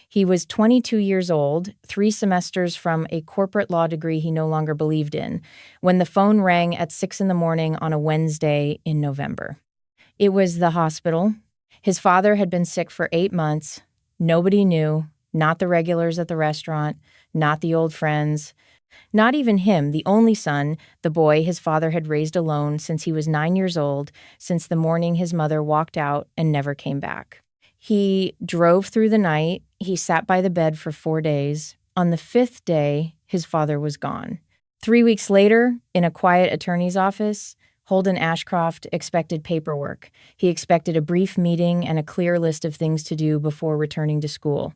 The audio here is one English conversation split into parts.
He was 22 years old, 3 semesters from a corporate law degree he no longer believed in, when the phone rang at 6 in the morning on a Wednesday in November. It was the hospital. His father had been sick for 8 months. Nobody knew, not the regulars at the restaurant, not the old friends, not even him, the only son, the boy his father had raised alone since he was 9 years old, since the morning his mother walked out and never came back. He drove through the night. He sat by the bed for 4 days. On the 5th day, his father was gone. 3 weeks later, in a quiet attorney's office, Holden Ashcroft expected paperwork. He expected a brief meeting and a clear list of things to do before returning to school.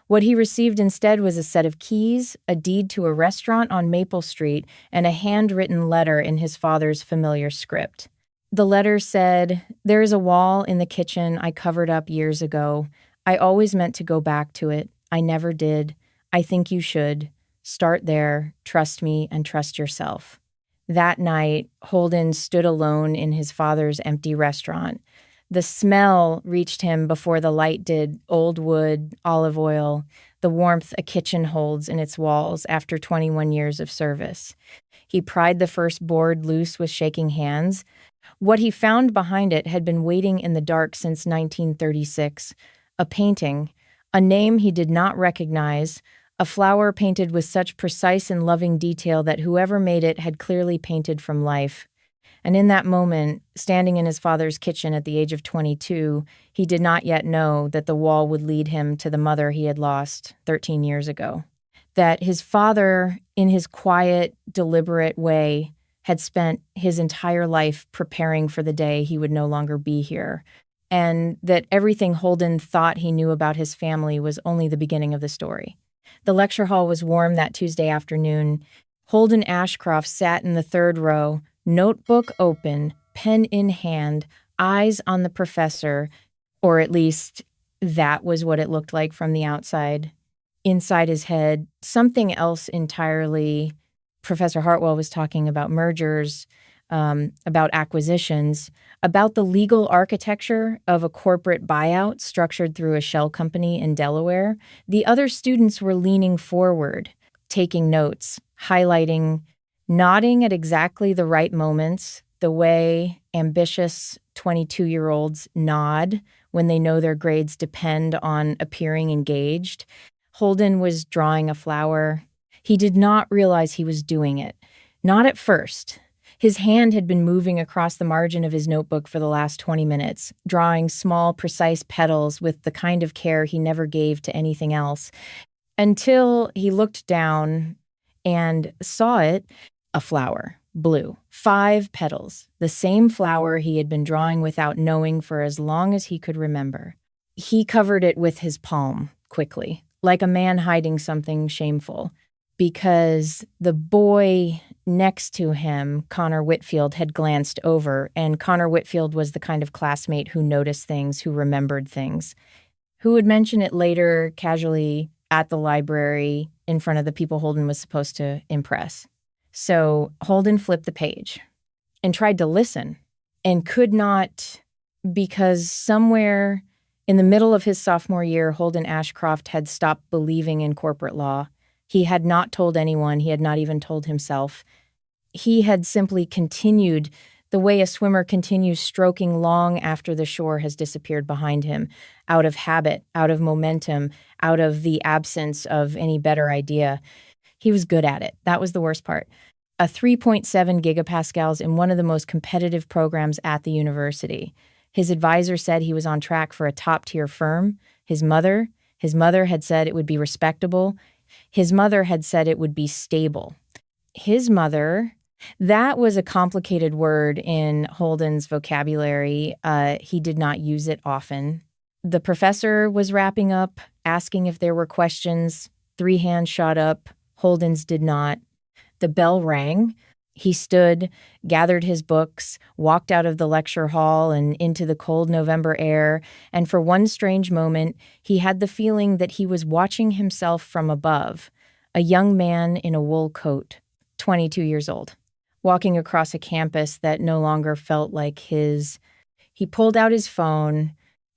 What he received instead was a set of keys, a deed to a restaurant on Maple Street, and a handwritten letter in his father's familiar script. The letter said, "There is a wall in the kitchen I covered up years ago. I always meant to go back to it. I never did. I think you should. Start there, trust me, and trust yourself." That night, Holden stood alone in his father's empty restaurant. The smell reached him before the light did: old wood, olive oil, the warmth a kitchen holds in its walls after 21 years of service. He pried the first board loose with shaking hands. What he found behind it had been waiting in the dark since 1936. A painting, a name he did not recognize, a flower painted with such precise and loving detail that whoever made it had clearly painted from life. And in that moment, standing in his father's kitchen at the age of 22, he did not yet know that the wall would lead him to the mother he had lost 13 years ago. That his father, in his quiet, deliberate way, had spent his entire life preparing for the day he would no longer be here, and that everything Holden thought he knew about his family was only the beginning of the story. The lecture hall was warm that Tuesday afternoon. Holden Ashcroft sat in the 3rd row, notebook open, pen in hand, eyes on the professor, or at least that was what it looked like from the outside. Inside his head, something else entirely. Professor Hartwell was talking about mergers, about acquisitions, about the legal architecture of a corporate buyout structured through a shell company in Delaware. The other students were leaning forward, taking notes, highlighting, nodding at exactly the right moments, the way ambitious 22-year-olds nod when they know their grades depend on appearing engaged. Holden was drawing a flower. He did not realize he was doing it. Not at first. His hand had been moving across the margin of his notebook for the last 20 minutes, drawing small, precise petals with the kind of care he never gave to anything else, until he looked down and saw it, a flower, blue, 5 petals, the same flower he had been drawing without knowing for as long as he could remember. He covered it with his palm, quickly, like a man hiding something shameful, because the boy next to him, Connor Whitfield, had glanced over, and Connor Whitfield was the kind of classmate who noticed things, who remembered things, who would mention it later casually at the library in front of the people Holden was supposed to impress. So Holden flipped the page and tried to listen and could not, because somewhere in the middle of his sophomore year, Holden Ashcroft had stopped believing in corporate law. He had not told anyone. He had not even told himself. He had simply continued the way a swimmer continues stroking long after the shore has disappeared behind him, out of habit, out of momentum, out of the absence of any better idea. He was good at it. That was the worst part. A 3.7 gigapascals in one of the most competitive programs at the university. His advisor said he was on track for a top-tier firm. His mother had said it would be respectable. His mother had said it would be stable. His mother, that was a complicated word in Holden's vocabulary. He did not use it often. The professor was wrapping up, asking if there were questions. 3 hands shot up. Holden's did not. The bell rang. He stood, gathered his books, walked out of the lecture hall and into the cold November air, and for one strange moment, he had the feeling that he was watching himself from above, a young man in a wool coat, 22 years old, walking across a campus that no longer felt like his. He pulled out his phone.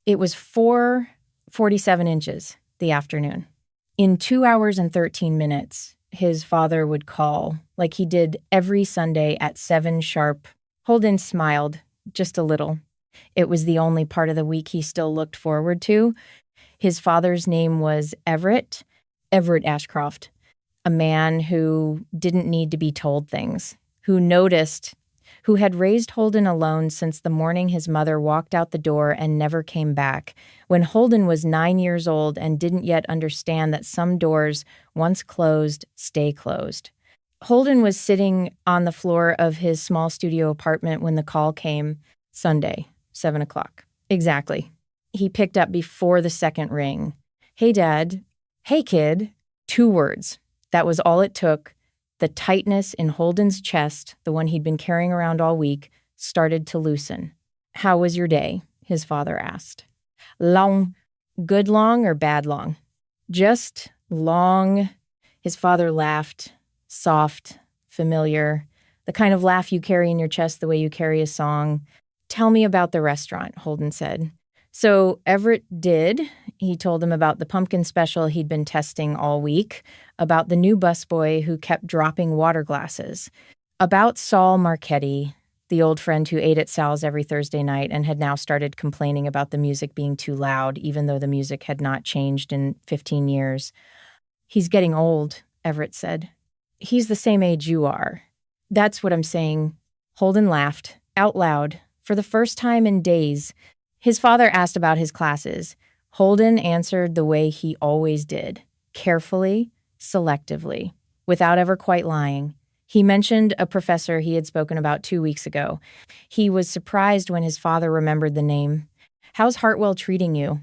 It was 4:47 inches. the afternoon. In 2 hours and 13 minutes, his father would call, like he did every Sunday at 7 sharp. Holden smiled, just a little. It was the only part of the week he still looked forward to. His father's name was Everett Ashcroft, a man who didn't need to be told things, who noticed, who had raised Holden alone since the morning his mother walked out the door and never came back, when Holden was 9 years old and didn't yet understand that some doors, once closed, stay closed. Holden was sitting on the floor of his small studio apartment when the call came, Sunday, 7 o'clock. Exactly. He picked up before the second ring. "Hey, Dad." "Hey, kid." 2 words. That was all it took. The tightness in Holden's chest, the one he'd been carrying around all week, started to loosen. "How was your day?" his father asked. "Long." "Good long or bad long?" "Just long." His father laughed, soft, familiar, the kind of laugh you carry in your chest the way you carry a song. "Tell me about the restaurant," Holden said. So Everett did. He told him about the pumpkin special he'd been testing all week, about the new busboy who kept dropping water glasses, about Saul Marchetti, the old friend who ate at Sal's every Thursday night and had now started complaining about the music being too loud, even though the music had not changed in 15 years. "He's getting old," Everett said. "He's the same age you are." "That's what I'm saying." Holden laughed, out loud, for the first time in days. His father asked about his classes. Holden answered the way he always did, carefully, selectively, without ever quite lying. He mentioned a professor he had spoken about 2 weeks ago. He was surprised when his father remembered the name. "How's Hartwell treating you?"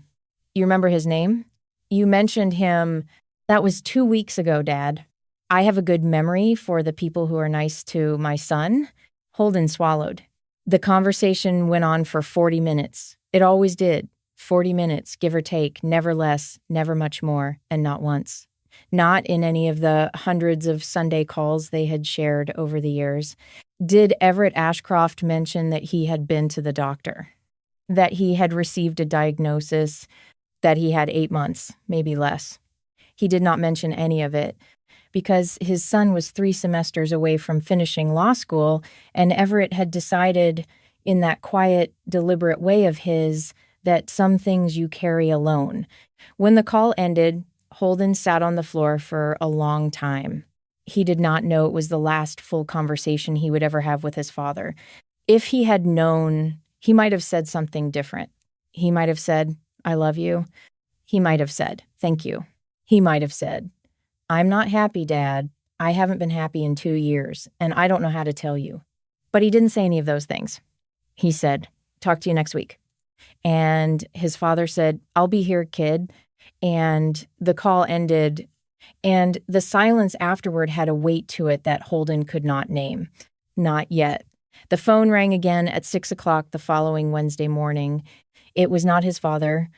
"You remember his name?" "You mentioned him." "That was 2 weeks ago, Dad." "I have a good memory for the people who are nice to my son." Holden swallowed. The conversation went on for 40 minutes. It always did. 40 minutes, give or take, never less, never much more, and not once. Not in any of the hundreds of Sunday calls they had shared over the years. Did Everett Ashcroft mention that he had been to the doctor? That he had received a diagnosis, that he had 8 months, maybe less? He did not mention any of it, because his son was 3 semesters away from finishing law school, and Everett had decided, in that quiet, deliberate way of his, that some things you carry alone. When the call ended, Holden sat on the floor for a long time. He did not know it was the last full conversation he would ever have with his father. If he had known, he might have said something different. He might have said, "I love you." He might have said, "Thank you." He might have said, "I'm not happy, Dad. I haven't been happy in 2 years, and I don't know how to tell you." But he didn't say any of those things. He said, "Talk to you next week." And his father said, "I'll be here, kid." And the call ended, and the silence afterward had a weight to it that Holden could not name. Not yet. The phone rang again at 6 o'clock the following Wednesday morning. It was not his father.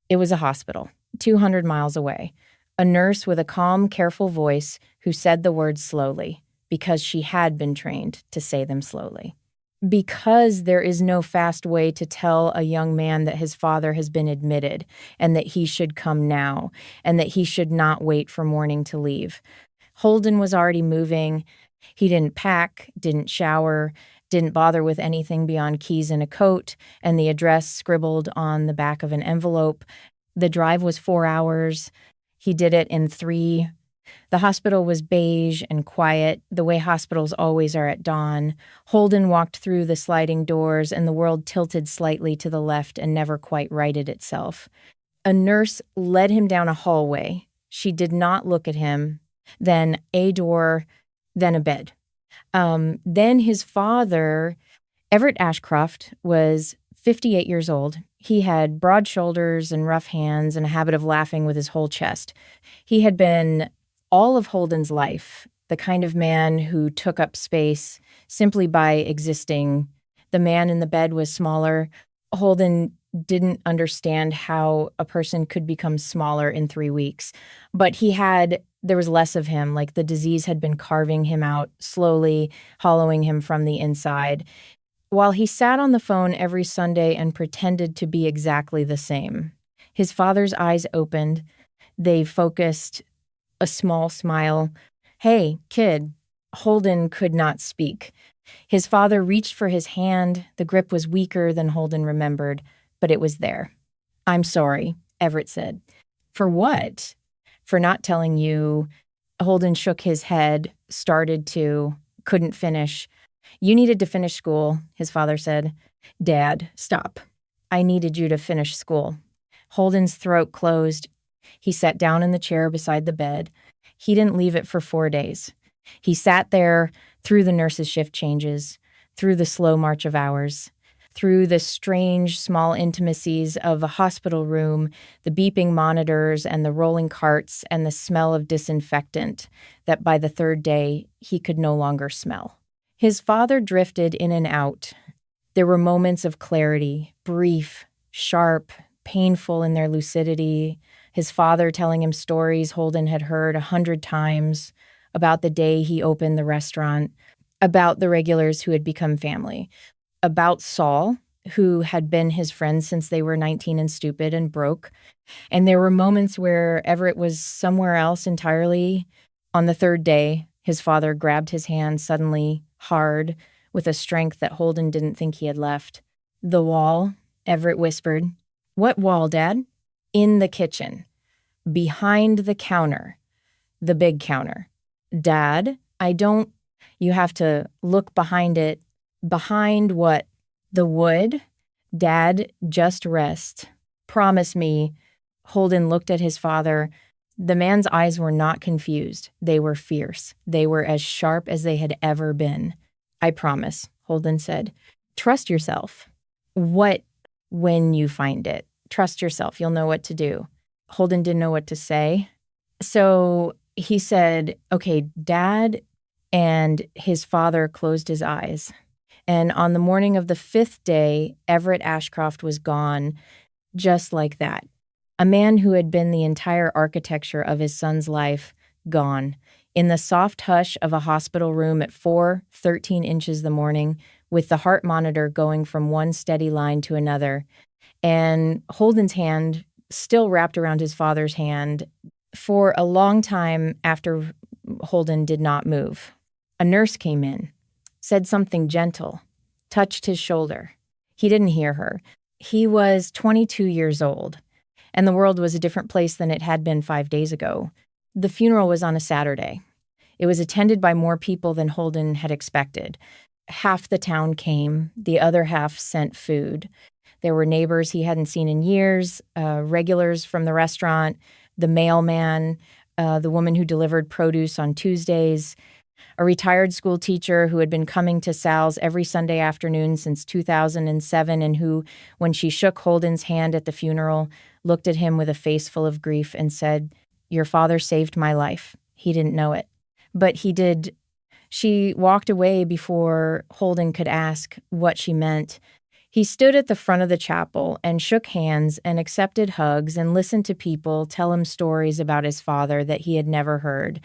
It was a hospital, 200 miles away. A nurse with a calm, careful voice who said the words slowly, because she had been trained to say them slowly. Because there is no fast way to tell a young man that his father has been admitted and that he should come now and that he should not wait for morning to leave. Holden was already moving. He didn't pack, didn't shower, didn't bother with anything beyond keys and a coat and the address scribbled on the back of an envelope. The drive was 4 hours. He did it in 3. The hospital was beige and quiet, the way hospitals always are at dawn. Holden walked through the sliding doors, and the world tilted slightly to the left and never quite righted itself. A nurse led him down a hallway. She did not look at him. Then a door, then a bed. Then his father, Everett Ashcroft, was 58 years old. He had broad shoulders and rough hands and a habit of laughing with his whole chest. He had been all of Holden's life, the kind of man who took up space simply by existing. The man in the bed was smaller. Holden didn't understand how a person could become smaller in 3 weeks, but there was less of him, like the disease had been carving him out slowly, hollowing him from the inside. While he sat on the phone every Sunday and pretended to be exactly the same, his father's eyes opened. They focused a small smile. Hey, kid. Holden could not speak. His father reached for his hand. The grip was weaker than Holden remembered, but it was there. I'm sorry, Everett said. For what? For not telling you. Holden shook his head, started to, couldn't finish. You needed to finish school, his father said. Dad, stop. I needed you to finish school. Holden's throat closed. He sat down in the chair beside the bed. He didn't leave it for 4 days. He sat there through the nurse's shift changes, through the slow march of hours, through the strange small intimacies of a hospital room, the beeping monitors and the rolling carts and the smell of disinfectant that by the 3rd day he could no longer smell. His father drifted in and out. There were moments of clarity, brief, sharp, painful in their lucidity. His father telling him stories Holden had heard 100 times about the day he opened the restaurant, about the regulars who had become family, about Saul, who had been his friend since they were 19 and stupid and broke. And there were moments where Everett was somewhere else entirely. On the 3rd day, his father grabbed his hand suddenly, hard, with a strength that Holden didn't think he had left. The wall, Everett whispered. What wall, Dad? In the kitchen. Behind the counter. The big counter. Dad, I don't... You have to look behind it. Behind what? The wood? Dad, just rest. Promise me. Holden looked at his father. The man's eyes were not confused. They were fierce. They were as sharp as they had ever been. I promise, Holden said. Trust yourself. What when you find it? Trust yourself. You'll know what to do. Holden didn't know what to say. So he said, okay, Dad, and his father closed his eyes. And on the morning of the 5th day, Everett Ashcroft was gone, just like that. A man who had been the entire architecture of his son's life, gone. In the soft hush of a hospital room at 4:13 inches the morning, with the heart monitor going from one steady line to another, and Holden's hand still wrapped around his father's hand. For a long time after Holden did not move, a nurse came in, said something gentle, touched his shoulder. He didn't hear her. He was 22 years old, and the world was a different place than it had been 5 days ago. The funeral was on a Saturday. It was attended by more people than Holden had expected. Half the town came. The other half sent food. There were neighbors he hadn't seen in years, regulars from the restaurant, the mailman, the woman who delivered produce on Tuesdays, a retired school teacher who had been coming to Sal's every Sunday afternoon since 2007 and who, when she shook Holden's hand at the funeral, looked at him with a face full of grief and said, "Your father saved my life." He didn't know it, but he did. She walked away before Holden could ask what she meant. He stood at the front of the chapel and shook hands and accepted hugs and listened to people tell him stories about his father that he had never heard.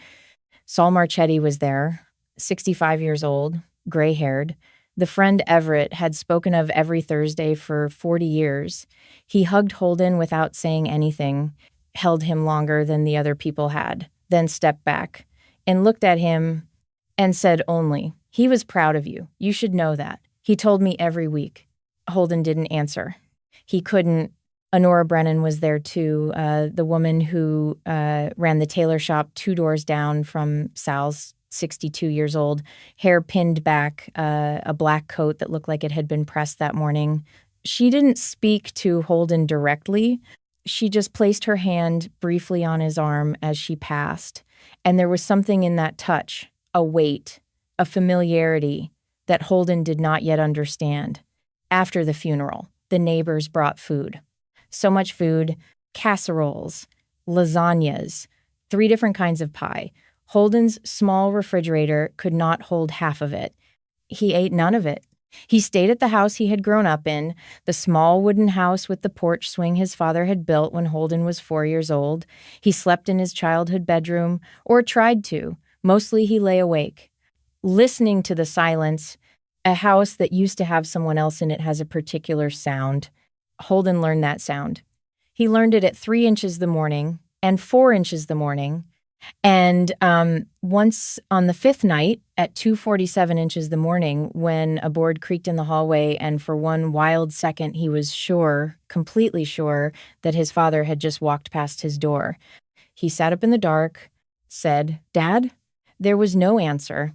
Saul Marchetti was there, 65 years old, gray-haired. The friend Everett had spoken of every Thursday for 40 years. He hugged Holden without saying anything, held him longer than the other people had, then stepped back and looked at him and said only, "He was proud of you. You should know that. He told me every week." Holden didn't answer. He couldn't. Honora Brennan was there too, the woman who ran the tailor shop 2 doors down from Sal's, 62 years old, hair pinned back, a black coat that looked like it had been pressed that morning. She didn't speak to Holden directly. She just placed her hand briefly on his arm as she passed. And there was something in that touch, a weight, a familiarity that Holden did not yet understand. After the funeral, the neighbors brought food. So much food, casseroles, lasagnas, 3 different kinds of pie. Holden's small refrigerator could not hold half of it. He ate none of it. He stayed at the house he had grown up in, the small wooden house with the porch swing his father had built when Holden was 4 years old. He slept in his childhood bedroom, or tried to. Mostly he lay awake, listening to the silence. A house that used to have someone else in it has a particular sound. Holden learned that sound. He learned it at 3 inches the morning, and 4 inches the morning. And once on the fifth night at 2:47 inches the morning, when a board creaked in the hallway, and for one wild second he was sure, completely sure, that his father had just walked past his door. He sat up in the dark, said, "Dad?" There was no answer.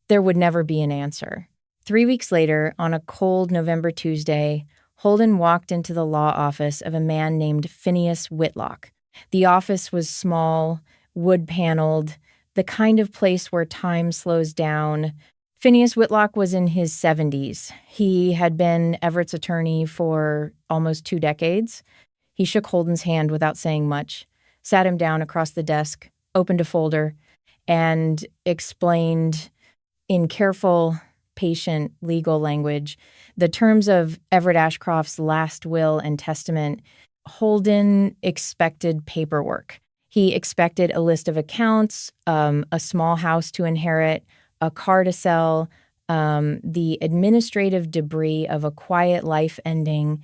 There would never be an answer. 3 weeks later, on a cold November Tuesday, Holden walked into the law office of a man named Phineas Whitlock. The office was small, wood-paneled, the kind of place where time slows down. Phineas Whitlock was in his 70s. He had been Everett's attorney for almost 2 decades. He shook Holden's hand without saying much, sat him down across the desk, opened a folder, and explained in careful, patient legal language the terms of Everett Ashcroft's last will and testament. Holden expected paperwork. He expected a list of accounts, a small house to inherit, a car to sell, the administrative debris of a quiet life ending.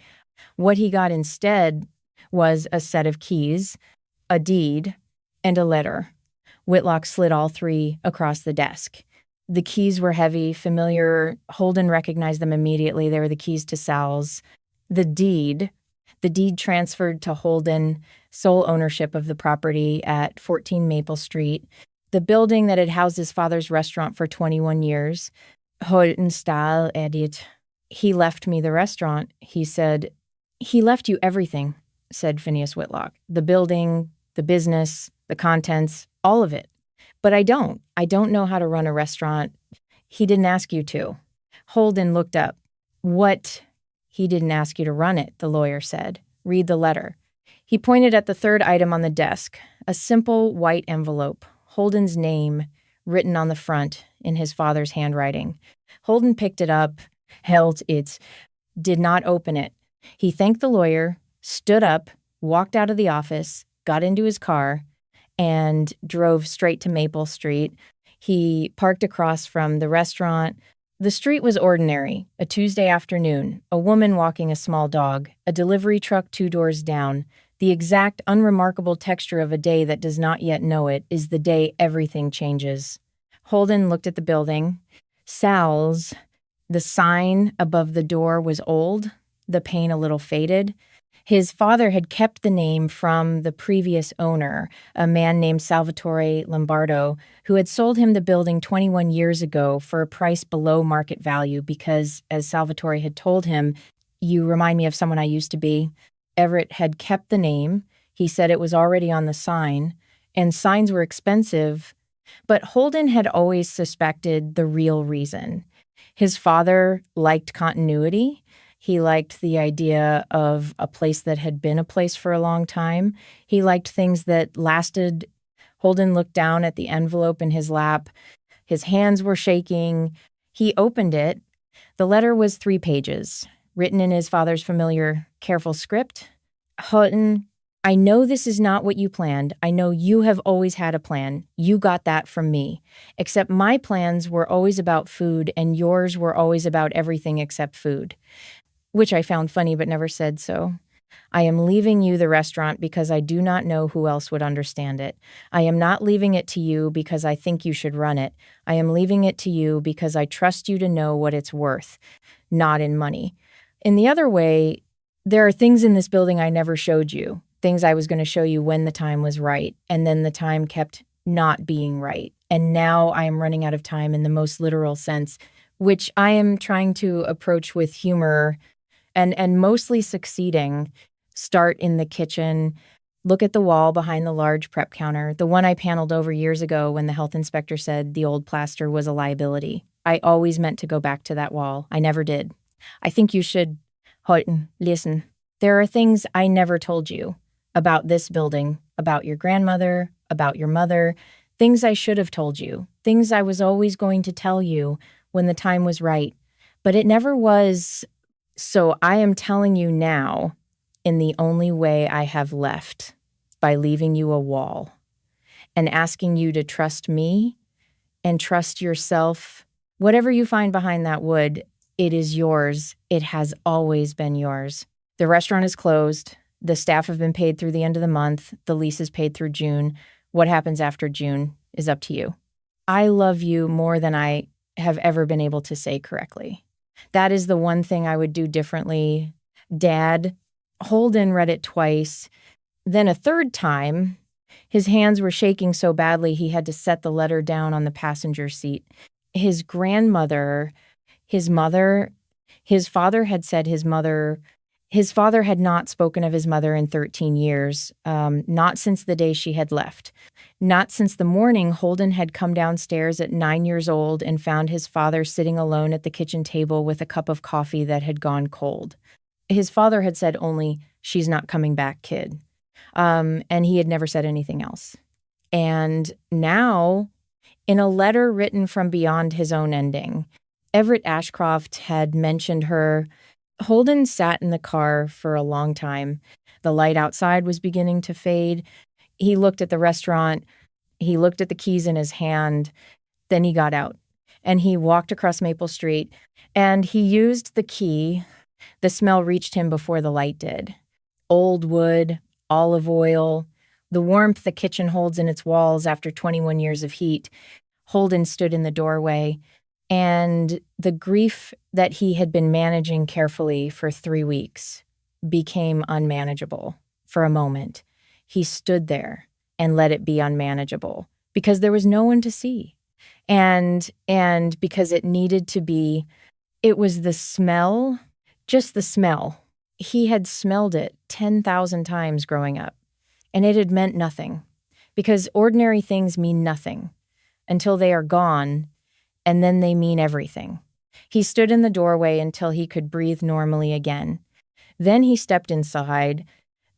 What he got instead was a set of keys, a deed, and a letter. Whitlock slid all 3 across the desk. The keys were heavy, familiar. Holden recognized them immediately. They were the keys to Sal's. The deed transferred to Holden sole ownership of the property at 14 Maple Street, the building that had housed his father's restaurant for 21 years. Holden Stahl edit. He left me the restaurant, he said. He left you everything, said Phineas Whitlock. The building, the business, the contents, all of it. But I don't know how to run a restaurant. He didn't ask you to. Holden looked up. What? He didn't ask you to run it, the lawyer said. Read the letter. He pointed at the third item on the desk, a simple white envelope, Holden's name written on the front in his father's handwriting. Holden picked it up, held it, did not open it. He thanked the lawyer, stood up, walked out of the office, got into his car, and drove straight to Maple Street. He parked across from the restaurant. The street was ordinary, a Tuesday afternoon, a woman walking a small dog, a delivery truck 2 doors down. The exact unremarkable texture of a day that does not yet know it is the day everything changes. Holden looked at the building. Sal's. The sign above the door was old, the paint a little faded. His father had kept the name from the previous owner, a man named Salvatore Lombardo, who had sold him the building 21 years ago for a price below market value because, as Salvatore had told him, "You remind me of someone I used to be." Everett had kept the name. He said it was already on the sign, and signs were expensive. But Holden had always suspected the real reason. His father liked continuity. He liked the idea of a place that had been a place for a long time. He liked things that lasted. Holden looked down at the envelope in his lap. His hands were shaking. He opened it. The letter was 3 pages, written in his father's familiar, careful script. Holden, I know this is not what you planned. I know you have always had a plan. You got that from me. Except my plans were always about food, and yours were always about everything except food. Which I found funny but never said so. I am leaving you the restaurant because I do not know who else would understand it. I am not leaving it to you because I think you should run it. I am leaving it to you because I trust you to know what it's worth, not in money. In the other way, there are things in this building I never showed you, things I was going to show you when the time was right, and then the time kept not being right. And now I am running out of time in the most literal sense, which I am trying to approach with humor and mostly succeeding. Start in the kitchen, look at the wall behind the large prep counter, the one I paneled over years ago when the health inspector said the old plaster was a liability. I always meant to go back to that wall. I never did. I think you should, Holden, listen. There are things I never told you about this building, about your grandmother, about your mother, things I should have told you, things I was always going to tell you when the time was right. But it never was. So I am telling you now in the only way I have left, by leaving you a wall and asking you to trust me and trust yourself. Whatever you find behind that wood, it is yours. It has always been yours. The restaurant is closed. The staff have been paid through the end of the month. The lease is paid through June. What happens after June is up to you. I love you more than I have ever been able to say correctly. That is the one thing I would do differently. Dad, Holden read it twice. Then a third time, his hands were shaking so badly he had to set the letter down on the passenger seat. His grandmother, his mother, his father had said his father had not spoken of his mother in 13 years, not since the day she had left. Not since the morning Holden had come downstairs at 9 years old and found his father sitting alone at the kitchen table with a cup of coffee that had gone cold. His father had said only, "She's not coming back, kid." And he had never said anything else. And now, in a letter written from beyond his own ending, Everett Ashcroft had mentioned her. Holden sat in the car for a long time. The light outside was beginning to fade. He looked at the restaurant. He looked at the keys in his hand. Then he got out and he walked across Maple Street and he used the key. The smell reached him before the light did. Old wood, olive oil, the warmth the kitchen holds in its walls after 21 years of heat. Holden stood in the doorway, and the grief that he had been managing carefully for 3 weeks became unmanageable for a moment. He stood there and let it be unmanageable because there was no one to see. And because it needed to be, it was the smell, just the smell. He had smelled it 10,000 times growing up, and it had meant nothing because ordinary things mean nothing until they are gone, and then they mean everything. He stood in the doorway until he could breathe normally again. Then he stepped inside.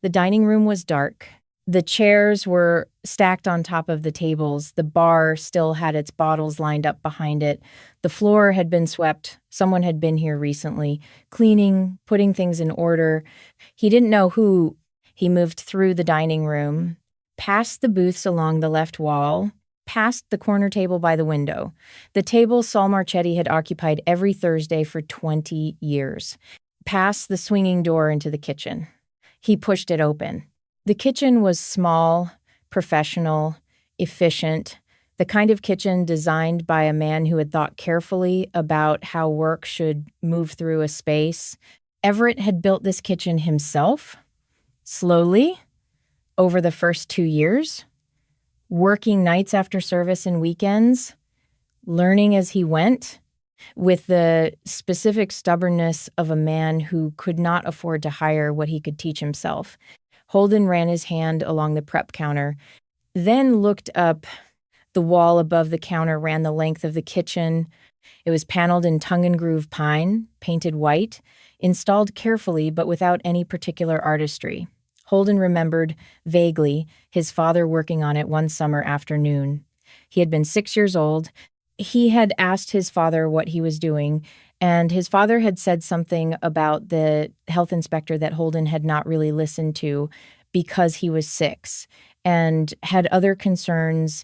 The dining room was dark. The chairs were stacked on top of the tables. The bar still had its bottles lined up behind it. The floor had been swept. Someone had been here recently, cleaning, putting things in order. He didn't know who. He moved through the dining room, past the booths along the left wall, past the corner table by the window, the table Saul Marchetti had occupied every Thursday for 20 years, past the swinging door into the kitchen. He pushed it open. The kitchen was small, professional, efficient, the kind of kitchen designed by a man who had thought carefully about how work should move through a space. Everett had built this kitchen himself, slowly, over the first 2 years, working nights after service and weekends, learning as he went, with the specific stubbornness of a man who could not afford to hire what he could teach himself. Holden ran his hand along the prep counter, then looked up. The wall above the counter ran the length of the kitchen. It was paneled in tongue and groove pine, painted white, installed carefully but without any particular artistry. Holden remembered, vaguely, his father working on it one summer afternoon. He had been 6 years old. He had asked his father what he was doing, and his father had said something about the health inspector that Holden had not really listened to because he was 6 and had other concerns.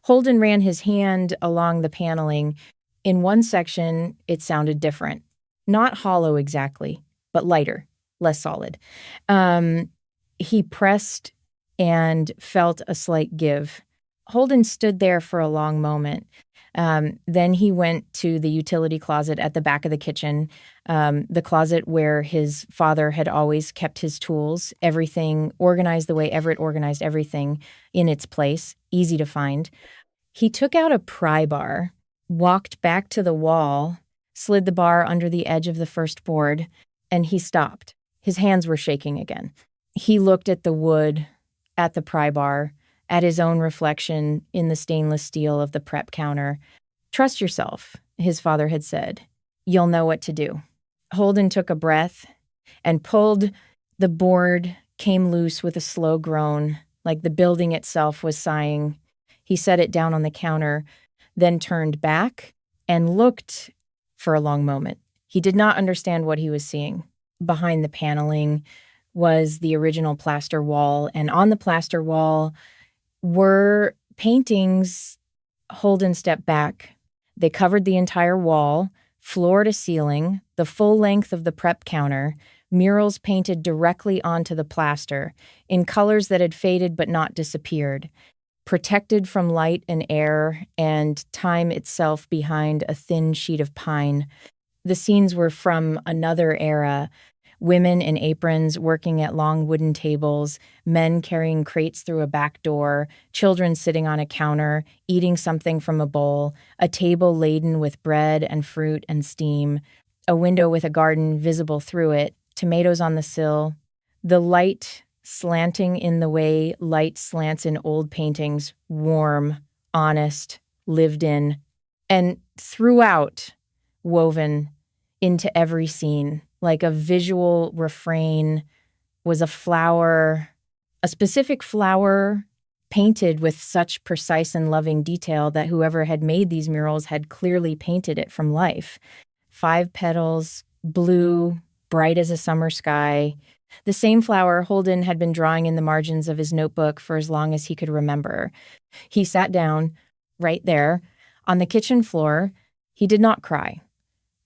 Holden ran his hand along the paneling. In one section, it sounded different. Not hollow exactly, but lighter, less solid. He pressed and felt a slight give. Holden stood there for a long moment. Then he went to the utility closet at the back of the kitchen, the closet where his father had always kept his tools, everything organized the way Everett organized everything in its place, easy to find. He took out a pry bar, walked back to the wall, slid the bar under the edge of the first board, and he stopped. His hands were shaking again. He looked at the wood, at the pry bar, at his own reflection in the stainless steel of the prep counter. "Trust yourself," his father had said. "You'll know what to do." Holden took a breath and pulled. The board came loose with a slow groan, like the building itself was sighing. He set it down on the counter, then turned back and looked for a long moment. He did not understand what he was seeing. Behind the paneling was the original plaster wall, and on the plaster wall were paintings. Holden stepped back. They covered the entire wall, floor to ceiling, the full length of the prep counter, murals painted directly onto the plaster, in colors that had faded but not disappeared, protected from light and air and time itself behind a thin sheet of pine. The scenes were from another era. Women in aprons working at long wooden tables, men carrying crates through a back door, children sitting on a counter, eating something from a bowl, a table laden with bread and fruit and steam, a window with a garden visible through it, tomatoes on the sill, the light slanting in the way light slants in old paintings, warm, honest, lived in, and throughout, woven into every scene, like a visual refrain, was a flower, a specific flower painted with such precise and loving detail that whoever had made these murals had clearly painted it from life. 5 petals, blue, bright as a summer sky. The same flower Holden had been drawing in the margins of his notebook for as long as he could remember. He sat down, right there, on the kitchen floor. He did not cry.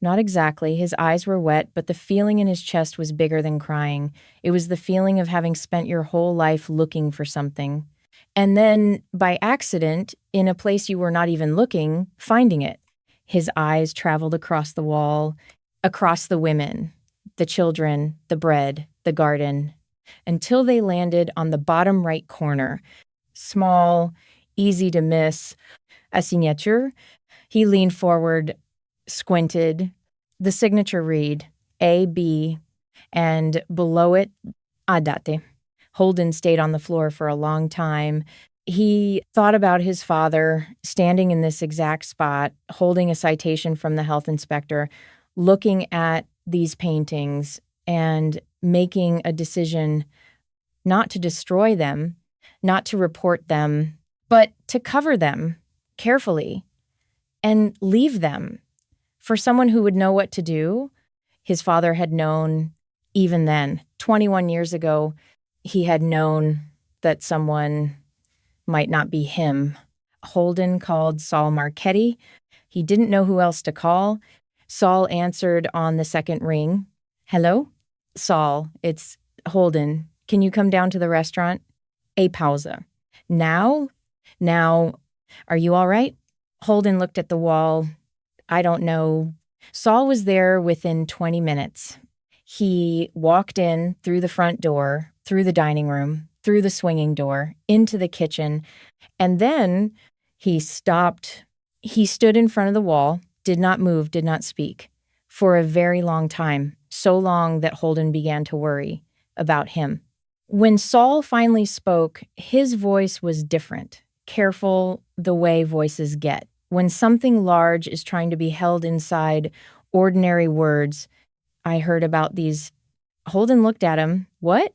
Not exactly. His eyes were wet, but the feeling in his chest was bigger than crying. It was the feeling of having spent your whole life looking for something. And then, by accident, in a place you were not even looking, finding it. His eyes traveled across the wall, across the women, the children, the bread, the garden, until they landed on the bottom right corner. Small, easy to miss, a signature. He leaned forward, squinted. The signature read, A.B., and below it, Adate. Holden stayed on the floor for a long time. He thought about his father standing in this exact spot, holding a citation from the health inspector, looking at these paintings and making a decision not to destroy them, not to report them, but to cover them carefully and leave them. For someone who would know what to do, his father had known even then. 21 years ago, he had known that someone might not be him. Holden called Saul Marchetti. He didn't know who else to call. Saul answered on the second ring. Hello? Saul, it's Holden. Can you come down to the restaurant? A pausa. Now? Now, are you all right? Holden looked at the wall. I don't know. Saul was there within 20 minutes. He walked in through the front door, through the dining room, through the swinging door, into the kitchen, and then he stopped. He stood in front of the wall, did not move, did not speak, for a very long time, so long that Holden began to worry about him. When Saul finally spoke, his voice was different, careful the way voices get. When something large is trying to be held inside ordinary words, I heard about these. Holden looked at him. What?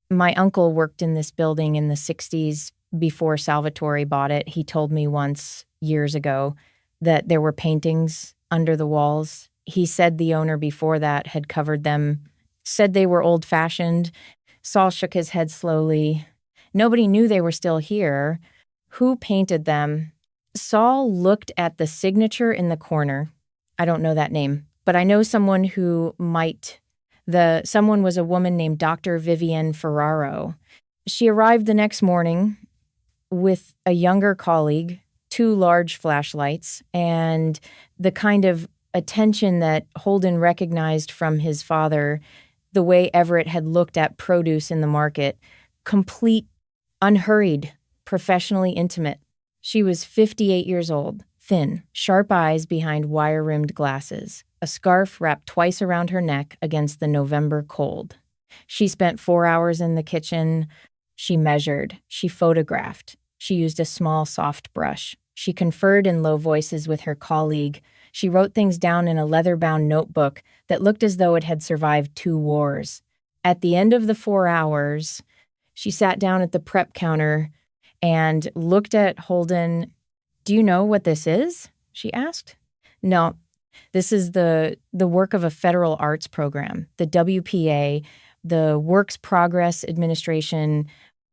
My uncle worked in this building in the 60s before Salvatore bought it. He told me once, years ago, that there were paintings under the walls. He said the owner before that had covered them, said they were old-fashioned. Saul shook his head slowly. Nobody knew they were still here. Who painted them? Saul looked at the signature in the corner. I don't know that name, but I know someone who might. Someone was a woman named Dr. Vivienne Ferraro. She arrived the next morning with a younger colleague, 2 large flashlights, and the kind of attention that Holden recognized from his father, the way Everett had looked at produce in the market, complete, unhurried, professionally intimate. She was 58 years old, thin, sharp eyes behind wire-rimmed glasses, a scarf wrapped twice around her neck against the November cold. She spent 4 hours in the kitchen. She measured. She photographed. She used a small, soft brush. She conferred in low voices with her colleague. She wrote things down in a leather-bound notebook that looked as though it had survived 2 wars. At the end of the 4 hours, she sat down at the prep counter and looked at Holden. Do you know what this is? She asked. No, this is the work of a federal arts program, the WPA, the Works Progress Administration.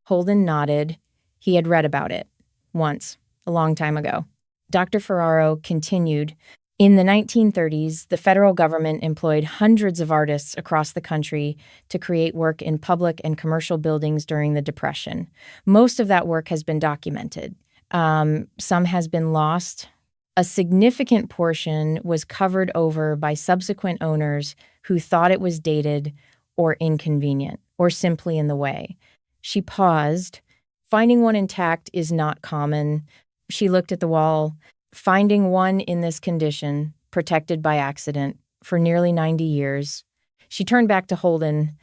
Holden nodded. He had read about it once, a long time ago. Dr. Ferraro continued. In the 1930s, the federal government employed hundreds of artists across the country to create work in public and commercial buildings during the Depression. Most of that work has been documented. Some has been lost. A significant portion was covered over by subsequent owners who thought it was dated or inconvenient or simply in the way. She paused. Finding one intact is not common. She looked at the wall. Finding one in this condition, protected by accident, for nearly 90 years, she turned back to Holden,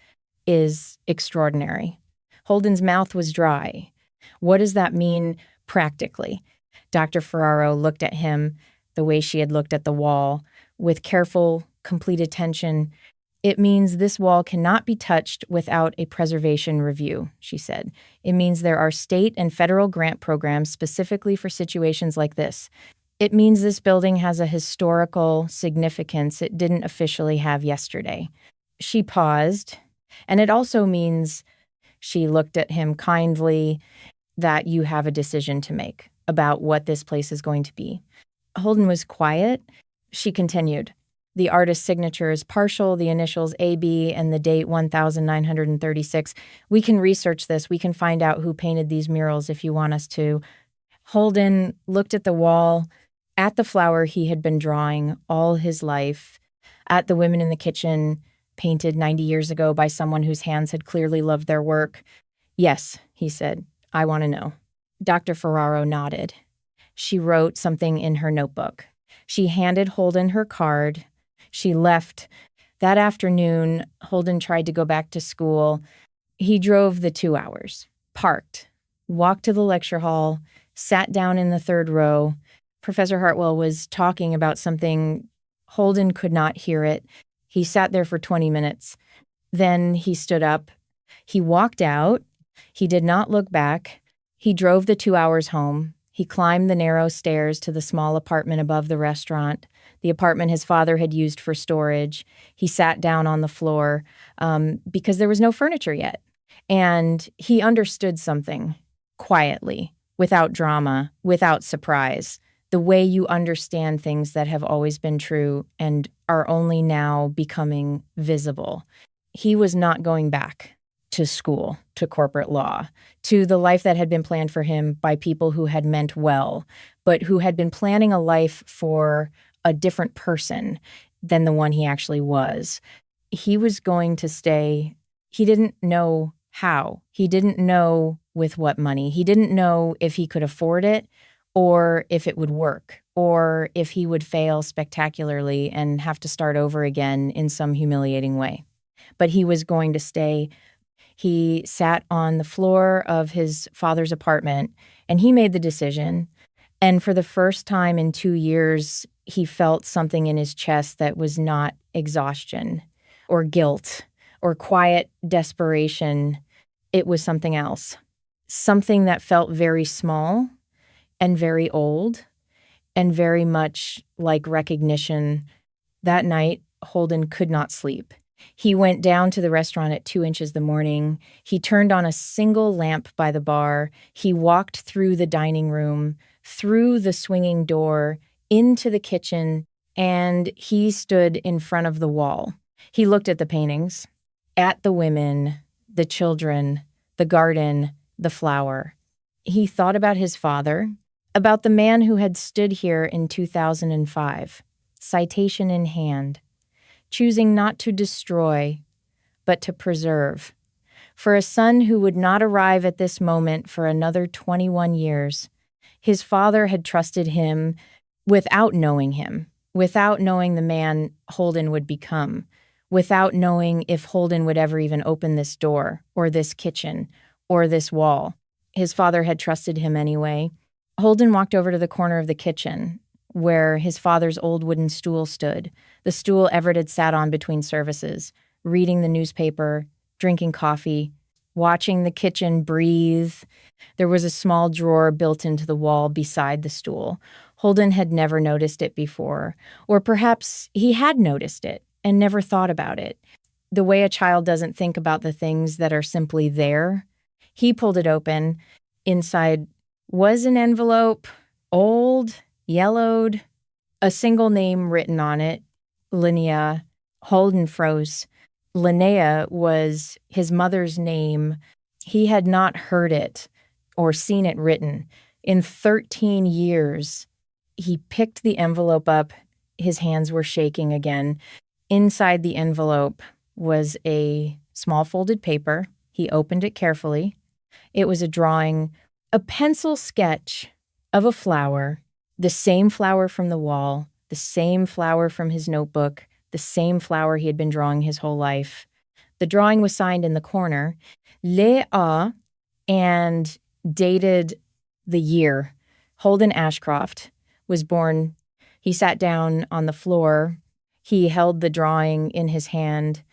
is extraordinary. Holden's mouth was dry. What does that mean practically? Dr. Ferraro looked at him the way she had looked at the wall, with careful, complete attention. It means this wall cannot be touched without a preservation review, she said. It means there are state and federal grant programs specifically for situations like this. It means this building has a historical significance it didn't officially have yesterday. She paused, and it also means, she looked at him kindly, that you have a decision to make about what this place is going to be. Holden was quiet. She continued. The artist's signature is partial, the initials AB, and the date 1936. We can research this. We can find out who painted these murals if you want us to. Holden looked at the wall, at the flower he had been drawing all his life, at the women in the kitchen, painted 90 years ago by someone whose hands had clearly loved their work. Yes, he said, I want to know. Dr. Ferraro nodded. She wrote something in her notebook. She handed Holden her card. She left. That afternoon, Holden tried to go back to school. He drove the 2 hours, parked, walked to the lecture hall, sat down in the third row. Professor Hartwell was talking about something. Holden could not hear it. He sat there for 20 minutes. Then he stood up. He walked out. He did not look back. He drove the 2 hours home. He climbed the narrow stairs to the small apartment above the restaurant, the apartment his father had used for storage. He sat down on the floor because there was no furniture yet. And he understood something quietly, without drama, without surprise. The way you understand things that have always been true and are only now becoming visible. He was not going back to school, to corporate law, to the life that had been planned for him by people who had meant well, but who had been planning a life for a different person than the one he actually was. He was going to stay. He didn't know how. He didn't know with what money. He didn't know if he could afford it, or if it would work, or if he would fail spectacularly and have to start over again in some humiliating way. But he was going to stay. He sat on the floor of his father's apartment, and he made the decision. And for the first time in 2 years, he felt something in his chest that was not exhaustion or guilt or quiet desperation. It was something else, something that felt very small and very old, and very much like recognition. That night, Holden could not sleep. He went down to the restaurant at 2 inches the morning. He turned on a single lamp by the bar. He walked through the dining room, through the swinging door, into the kitchen, and he stood in front of the wall. He looked at the paintings, at the women, the children, the garden, the flower. He thought about his father, about the man who had stood here in 2005, citation in hand, choosing not to destroy, but to preserve. For a son who would not arrive at this moment for another 21 years, his father had trusted him without knowing him, without knowing the man Holden would become, without knowing if Holden would ever even open this door, or this kitchen, or this wall. His father had trusted him anyway. Holden walked over to the corner of the kitchen, where his father's old wooden stool stood, the stool Everett had sat on between services, reading the newspaper, drinking coffee, watching the kitchen breathe. There was a small drawer built into the wall beside the stool. Holden had never noticed it before, or perhaps he had noticed it and never thought about it. The way a child doesn't think about the things that are simply there. He pulled it open. Inside was an envelope, old, yellowed, A single name written on it, Linnea. Holden froze. Linnea was his mother's name. He had not heard it or seen it written. In 13 years, he picked the envelope up. His hands were shaking again. Inside the envelope was a small folded paper. He opened it carefully. It was a drawing, a pencil sketch of a flower, the same flower from the wall, the same flower from his notebook, the same flower he had been drawing his whole life. The drawing was signed in the corner, Léa, and dated the year. Holden Ashcroft was born. He sat down on the floor. He held the drawing in his hand.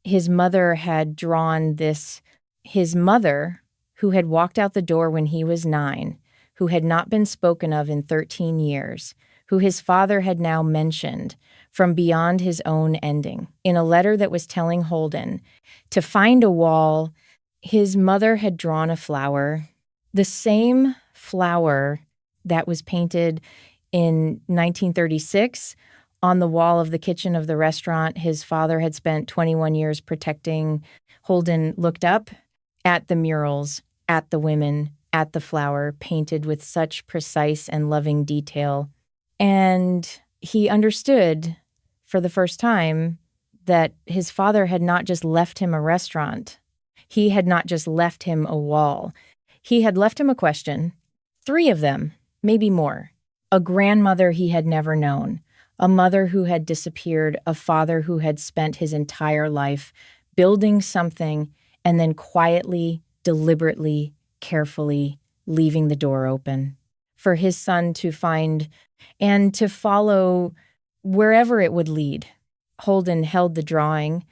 His mother had drawn this. His mother, who had walked out the door when he was 9, who had not been spoken of in 13 years, who his father had now mentioned from beyond his own ending, in a letter that was telling Holden to find a wall. His mother had drawn a flower, the same flower that was painted in 1936 on the wall of the kitchen of the restaurant his father had spent 21 years protecting. Holden looked up at the murals, at the women, at the flower, painted with such precise and loving detail. And he understood for the first time that his father had not just left him a restaurant. He had not just left him a wall. He had left him a question, 3 of them, maybe more. A grandmother he had never known, a mother who had disappeared, a father who had spent his entire life building something and then quietly, deliberately, carefully leaving the door open for his son to find and to follow wherever it would lead. Holden held the drawing.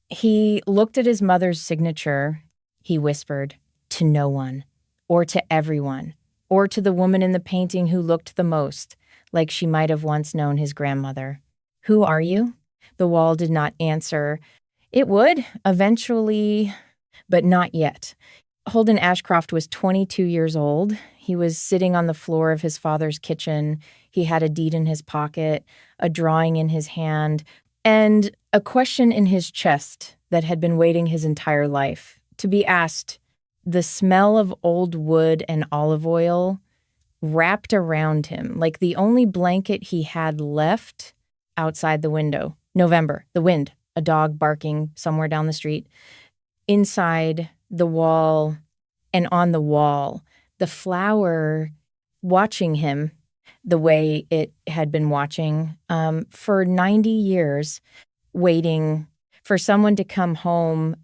He looked at his mother's signature. He whispered, "To no one, or to everyone, or to the woman in the painting who looked the most like she might have once known his grandmother. Who are you?" The wall did not answer. It would, eventually, but not yet. Holden Ashcroft was 22 years old. He was sitting on the floor of his father's kitchen. He had a deed in his pocket, a drawing in his hand, and a question in his chest that had been waiting his entire life to be asked. The smell of old wood and olive oil wrapped around him like the only blanket he had left outside the window. November, the wind, a dog barking somewhere down the street. Inside the wall and on the wall, the flower watching him the way it had been watching for 90 years, waiting for someone to come home.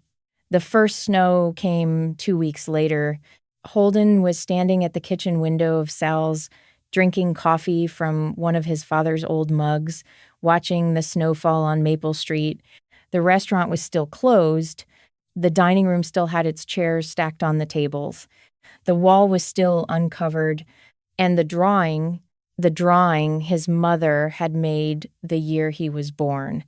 The first snow came 2 weeks later. Holden was standing at the kitchen window of Sal's, drinking coffee from one of his father's old mugs, watching the snowfall on Maple Street. The restaurant was still closed. The dining room still had its chairs stacked on the tables. The wall was still uncovered, and the drawing his mother had made the year he was born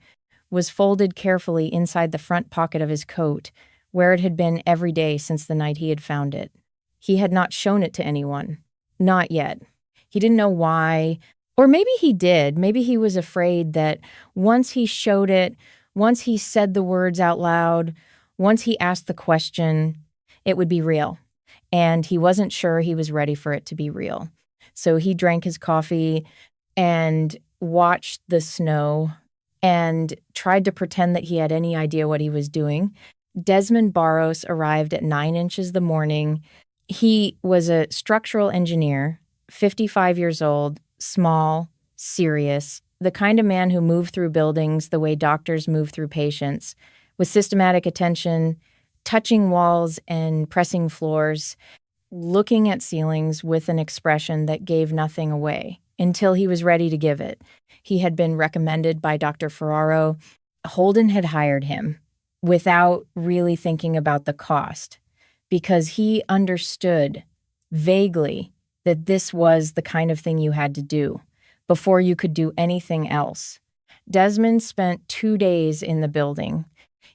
was folded carefully inside the front pocket of his coat, where it had been every day since the night he had found it. He had not shown it to anyone. Not yet. He didn't know why. Or maybe he did. Maybe he was afraid that once he showed it, once he said the words out loud, once he asked the question, it would be real. And he wasn't sure he was ready for it to be real. So he drank his coffee and watched the snow and tried to pretend that he had any idea what he was doing. Desmond Barros arrived at 9 inches the morning. He was a structural engineer, 55 years old, small, serious, the kind of man who moved through buildings the way doctors move through patients, with systematic attention, touching walls and pressing floors, looking at ceilings with an expression that gave nothing away until he was ready to give it. He had been recommended by Dr. Ferraro. Holden had hired him without really thinking about the cost because he understood vaguely that this was the kind of thing you had to do before you could do anything else. Desmond spent 2 days in the building.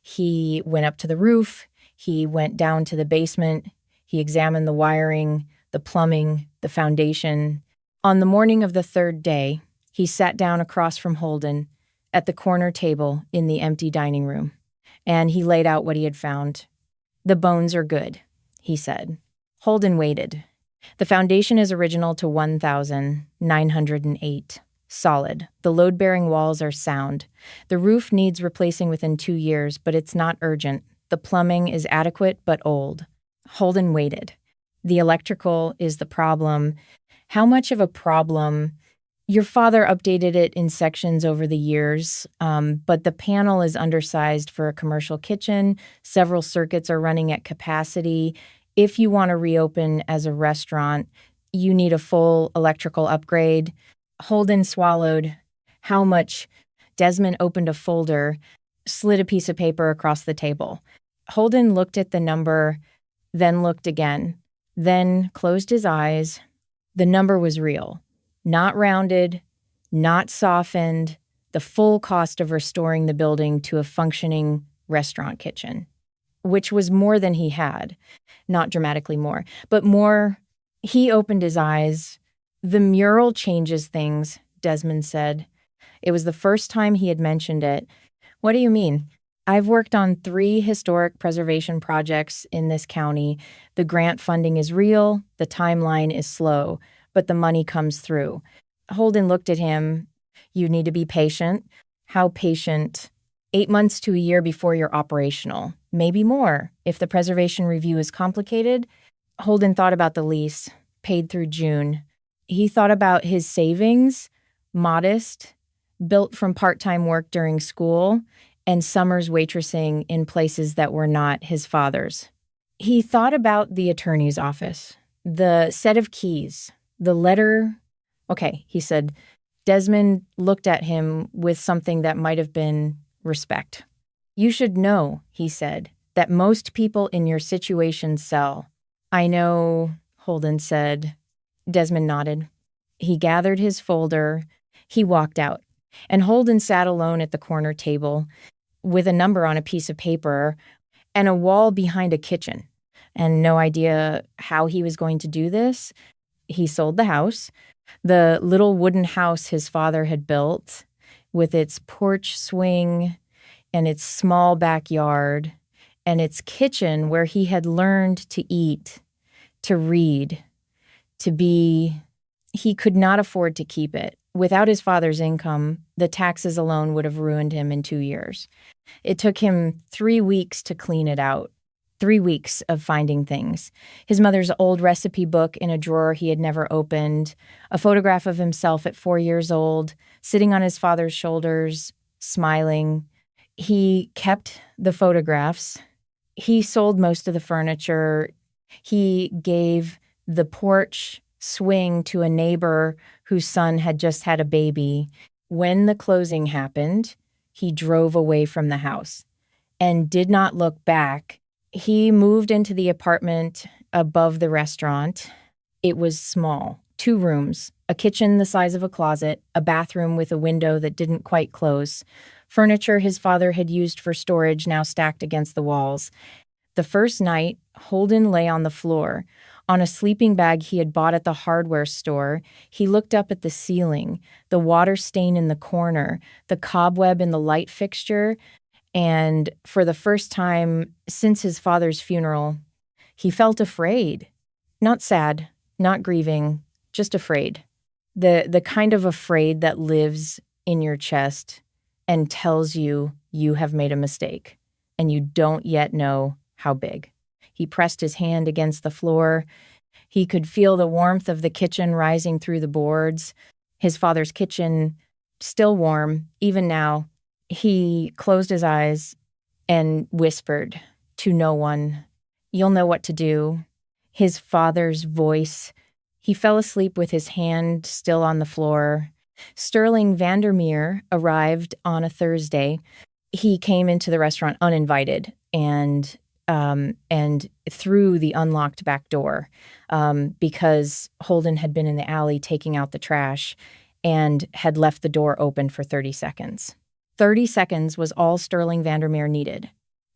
He went up to the roof. He went down to the basement. He examined the wiring, the plumbing, the foundation. On the morning of the 3rd day, He sat down across from Holden at the corner table in the empty dining room, and he laid out what he had found. "The bones are good," he said. Holden waited. "The foundation is original to 1908. Solid. The load-bearing walls are sound. The roof needs replacing within 2 years, but it's not urgent. The plumbing is adequate but old." Holden waited. "The electrical is the problem." "How much of a problem?" "Your father updated it in sections over the years, but the panel is undersized for a commercial kitchen. Several circuits are running at capacity. If you want to reopen as a restaurant, you need a full electrical upgrade." Holden swallowed. "How much?" Desmond opened a folder, slid a piece of paper across the table. Holden looked at the number, then looked again, then closed his eyes. The number was real. Not rounded, not softened, the full cost of restoring the building to a functioning restaurant kitchen, which was more than he had. Not dramatically more, but more. He opened his eyes. "The mural changes things," Desmond said. It was the first time he had mentioned it. "What do you mean?" "I've worked on 3 historic preservation projects in this county. The grant funding is real, the timeline is slow, but the money comes through." Holden looked at him. "You need to be patient." "How patient?" 8 months to a year before you're operational. Maybe more, if the preservation review is complicated." Holden thought about the lease, paid through June. He thought about his savings, modest, built from part-time work during school, and summers waitressing in places that were not his father's. He thought about the attorney's office, the set of keys, the letter. "Okay," he said. Desmond looked at him with something that might have been respect. "You should know," he said, "that most people in your situation sell." "I know," Holden said. Desmond nodded. He gathered his folder. He walked out. And Holden sat alone at the corner table with a number on a piece of paper and a wall behind a kitchen. And no idea how he was going to do this. He sold the house, the little wooden house his father had built, with its porch swing and its small backyard and its kitchen where he had learned to eat, to read, to be. He could not afford to keep it. Without his father's income, the taxes alone would have ruined him in 2 years. It took him 3 weeks to clean it out. 3 weeks of finding things. His mother's old recipe book in a drawer he had never opened, a photograph of himself at 4 years old, sitting on his father's shoulders, smiling. He kept the photographs. He sold most of the furniture. He gave the porch swing to a neighbor whose son had just had a baby. When the closing happened, he drove away from the house and did not look back. He moved into the apartment above the restaurant. It was small, 2 rooms, a kitchen the size of a closet, a bathroom with a window that didn't quite close, furniture his father had used for storage now stacked against the walls. The first night, Holden lay on the floor. On a sleeping bag he had bought at the hardware store, he looked up at the ceiling, the water stain in the corner, the cobweb in the light fixture, and for the first time since his father's funeral, he felt afraid. Not sad, not grieving, just afraid. The kind of afraid that lives in your chest and tells you you have made a mistake, and you don't yet know how big. He pressed his hand against the floor. He could feel the warmth of the kitchen rising through the boards. His father's kitchen, still warm, even now. He closed his eyes and whispered to no one, "You'll know what to do." His father's voice. He fell asleep with his hand still on the floor. Sterling Vandermeer arrived on a Thursday. He came into the restaurant uninvited and through the unlocked back door because Holden had been in the alley taking out the trash and had left the door open for 30 seconds. 30 seconds was all Sterling Vandermeer needed.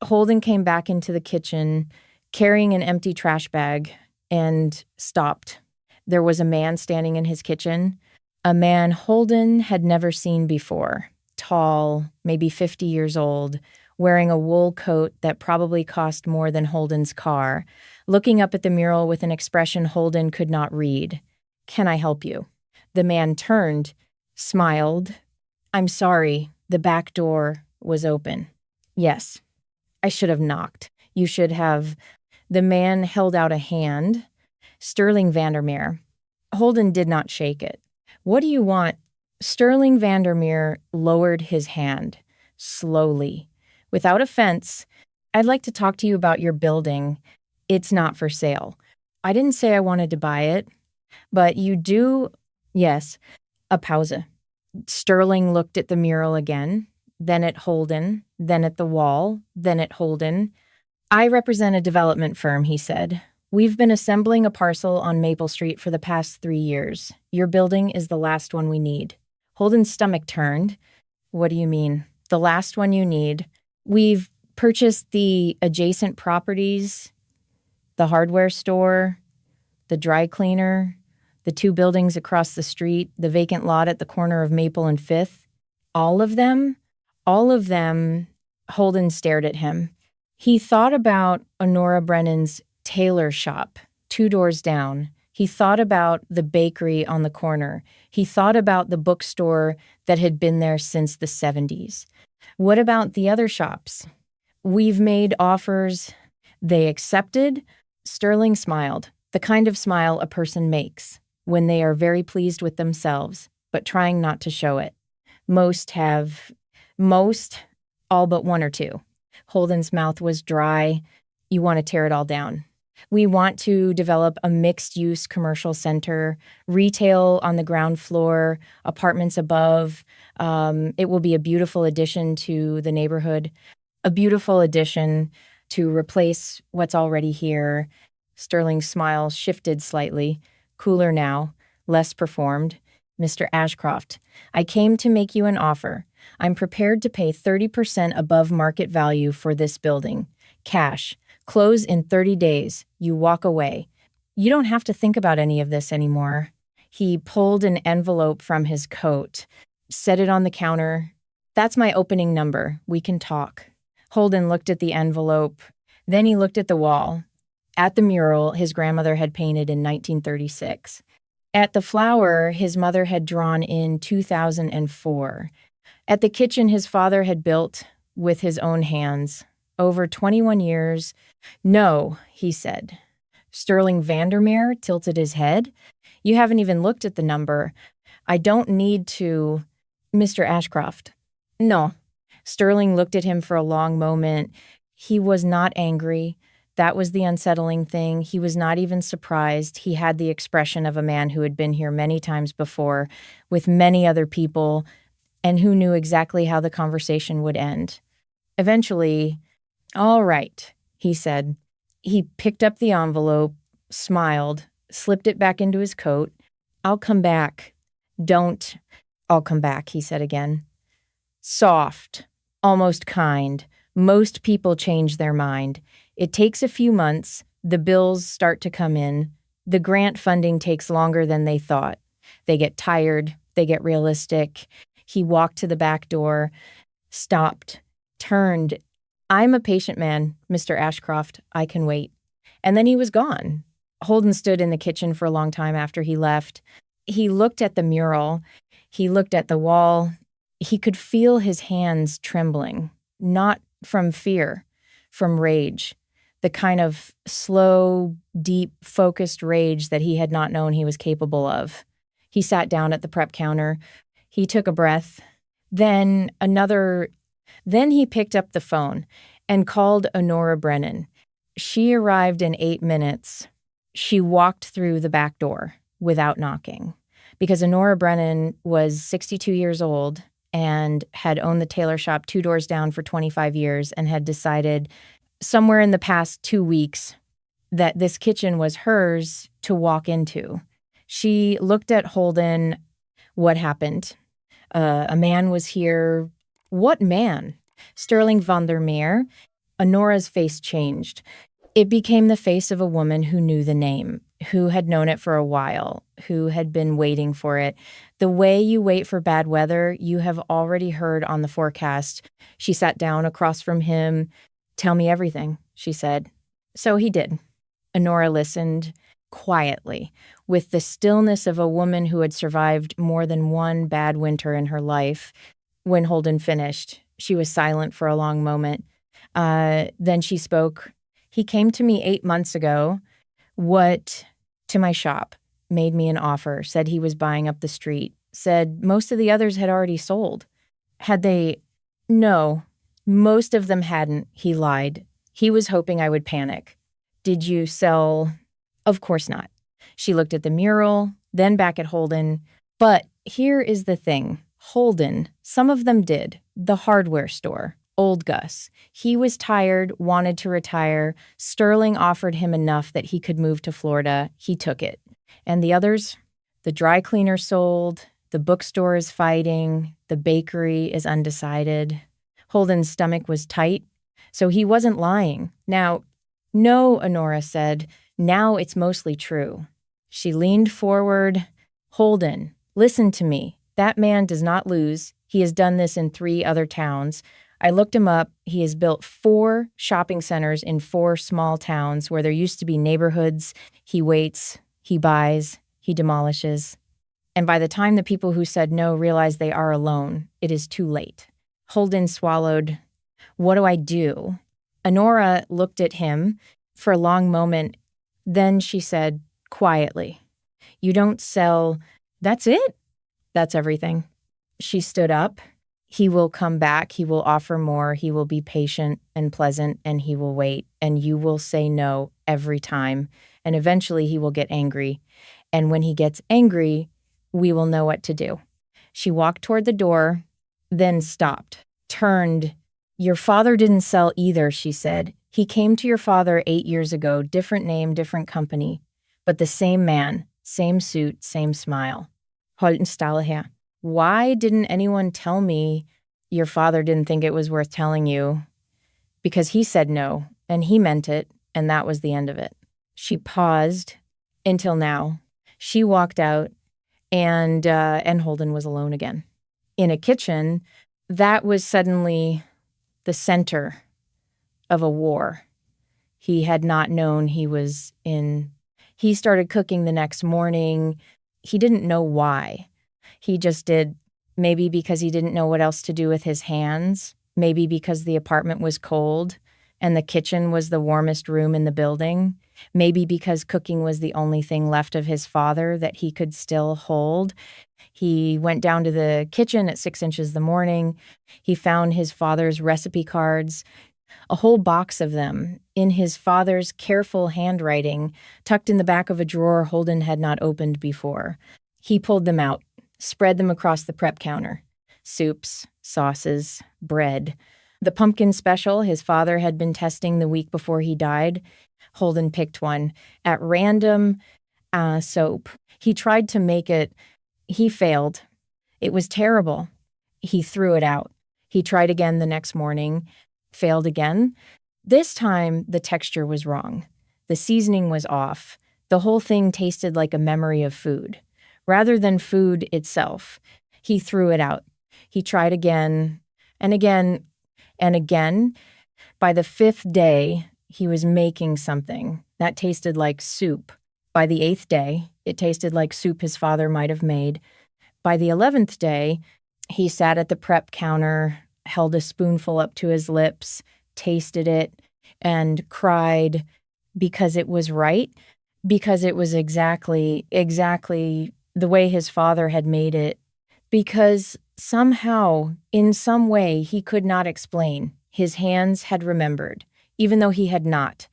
Holden came back into the kitchen carrying an empty trash bag and stopped. There was a man standing in his kitchen. A man Holden had never seen before, tall, maybe 50 years old, wearing a wool coat that probably cost more than Holden's car, looking up at the mural with an expression Holden could not read. "Can I help you?" The man turned, smiled. "I'm sorry, the back door was open." "Yes, I should have knocked. You should have." The man held out a hand. Sterling Vandermeer. Holden did not shake it. "What do you want?" Sterling Vandermeer lowered his hand, slowly. "Without offense, I'd like to talk to you about your building. It's not for sale. I didn't say I wanted to buy it, but you do." "Yes." A pause. Sterling looked at the mural again, then at Holden, then at the wall, then at Holden. "I represent a development firm," he said. "We've been assembling a parcel on Maple Street for the past 3 years. Your building is the last one we need." Holden's stomach turned. "What do you mean? The last one you need?" "We've purchased the adjacent properties, the hardware store, the dry cleaner, the 2 buildings across the street, the vacant lot at the corner of Maple and Fifth. All of them?" "All of them." Holden stared at him. He thought about Honora Brennan's tailor shop, 2 doors down. He thought about the bakery on the corner. He thought about the bookstore that had been there since the 70s. "What about the other shops?" "We've made offers." "They accepted?" Sterling smiled, the kind of smile a person makes when they are very pleased with themselves, but trying not to show it. "Most have." "Most?" "All but 1 or 2. Holden's mouth was dry. "You want to tear it all down." "We want to develop a mixed-use commercial center, retail on the ground floor, apartments above. It will be a beautiful addition to the neighborhood, a beautiful addition to replace what's already here." Sterling's smile shifted slightly, cooler now, less performed. "Mr. Ashcroft, I came to make you an offer. I'm prepared to pay 30% above market value for this building. Cash. Close in 30 days. You walk away. You don't have to think about any of this anymore." He pulled an envelope from his coat, set it on the counter. "That's my opening number. We can talk." Holden looked at the envelope. Then he looked at the wall, at the mural his grandmother had painted in 1936, at the flower his mother had drawn in 2004, at the kitchen his father had built with his own hands over 21 years. "No," he said. Sterling Vandermeer tilted his head. "You haven't even looked at the number. I don't need to." "Mr. Ashcroft." "No." Sterling looked at him for a long moment. He was not angry. That was the unsettling thing. He was not even surprised. He had the expression of a man who had been here many times before, with many other people, and who knew exactly how the conversation would end. Eventually, "All right," he said. He picked up the envelope, smiled, slipped it back into his coat. "I'll come back." "Don't." "I'll come back," he said again. Soft, almost kind. Most people change their mind. It takes a few months. The bills start to come in. The grant funding takes longer than they thought. They get tired. They get realistic. He walked to the back door, stopped, turned. "I'm a patient man, Mr. Ashcroft. I can wait." And then he was gone. Holden stood in the kitchen for a long time after he left. He looked at the mural. He looked at the wall. He could feel his hands trembling, not from fear, from rage, the kind of slow, deep, focused rage that he had not known he was capable of. He sat down at the prep counter. He took a breath. Then he picked up the phone and called Honora Brennan. She arrived in 8 minutes. She walked through the back door without knocking, because Honora Brennan was 62 years old and had owned the tailor shop 2 doors down for 25 years and had decided somewhere in the past 2 weeks that this kitchen was hers to walk into. She looked at Holden. "What happened?" "A man was here." "What man?" "Sterling Vandermeer." Honora's face changed. It became the face of a woman who knew the name. who had known it for a while, who had been waiting for it. The way you wait for bad weather, you have already heard on the forecast. She sat down across from him. "Tell me everything," she said. So he did. Honora listened quietly, with the stillness of a woman who had survived more than one bad winter in her life. When Holden finished, she was silent for a long moment. Then she spoke. "He came to me 8 months ago. To my shop, made me an offer, said he was buying up the street, said most of the others had already sold." "Had they?" "No, most of them hadn't," he lied. "He was hoping I would panic." "Did you sell?" "Of course not." She looked at the mural, then back at Holden. "But here is the thing. Holden, some of them did. The hardware store. Old Gus. He was tired, wanted to retire. Sterling offered him enough that he could move to Florida. He took it. And the others? The dry cleaner sold. The bookstore is fighting. The bakery is undecided." Holden's stomach was tight, so he wasn't lying. "Now, no," Honora said. "Now it's mostly true." She leaned forward. "Holden, listen to me. That man does not lose. He has done this in 3 other towns. I looked him up. He has built 4 shopping centers in 4 small towns where there used to be neighborhoods. He waits, he buys, he demolishes. And by the time the people who said no realize they are alone, it is too late." Holden swallowed. "What do I do?" Honora looked at him for a long moment. Then she said quietly, "You don't sell." "That's it?" "That's everything." She stood up. "He will come back. He will offer more. He will be patient and pleasant, and he will wait. And you will say no every time. And eventually he will get angry. And when he gets angry, we will know what to do." She walked toward the door, then stopped, turned. "Your father didn't sell either," she said. "He came to your father 8 years ago, different name, different company, but the same man, same suit, same smile." Holden style her. "Why didn't anyone tell me?" "Your father didn't think it was worth telling you." "Because he said no, and he meant it, and that was the end of it." She paused. "Until now." She walked out, and Holden was alone again. In a kitchen, that was suddenly the center of a war. He had not known he was in. He started cooking the next morning. He didn't know why. He just did, maybe because he didn't know what else to do with his hands, maybe because the apartment was cold and the kitchen was the warmest room in the building, maybe because cooking was the only thing left of his father that he could still hold. He went down to the kitchen at 6 inches the morning. He found his father's recipe cards, a whole box of them, in his father's careful handwriting, tucked in the back of a drawer Holden had not opened before. He pulled them out, spread them across the prep counter. Soups, sauces, bread. The pumpkin special his father had been testing the week before he died. Holden picked one. At random, soap. He tried to make it. He failed. It was terrible. He threw it out. He tried again the next morning. Failed again. This time, the texture was wrong. The seasoning was off. The whole thing tasted like a memory of food, rather than food itself. He threw it out. He tried again, and again, and again. By the 5th day, he was making something that tasted like soup. By the 8th day, it tasted like soup his father might have made. By the 11th day, he sat at the prep counter, held a spoonful up to his lips, tasted it, and cried because it was right, because it was exactly the way his father had made it, because somehow, in some way he could not explain, his hands had remembered, even though he had not.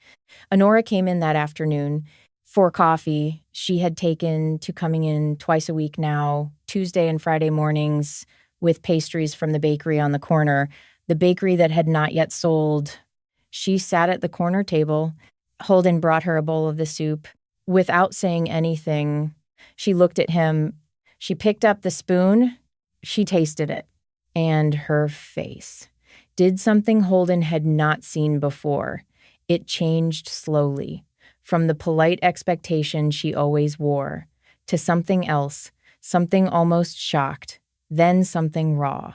Honora came in that afternoon for coffee. She had taken to coming in twice a week now, Tuesday and Friday mornings, with pastries from the bakery on the corner, the bakery that had not yet sold. She sat at the corner table. Holden brought her a bowl of the soup. Without saying anything, she looked at him. She picked up the spoon. She tasted it. And her face did something Holden had not seen before. It changed slowly. from the polite expectation she always wore, to something else, something almost shocked, then something raw.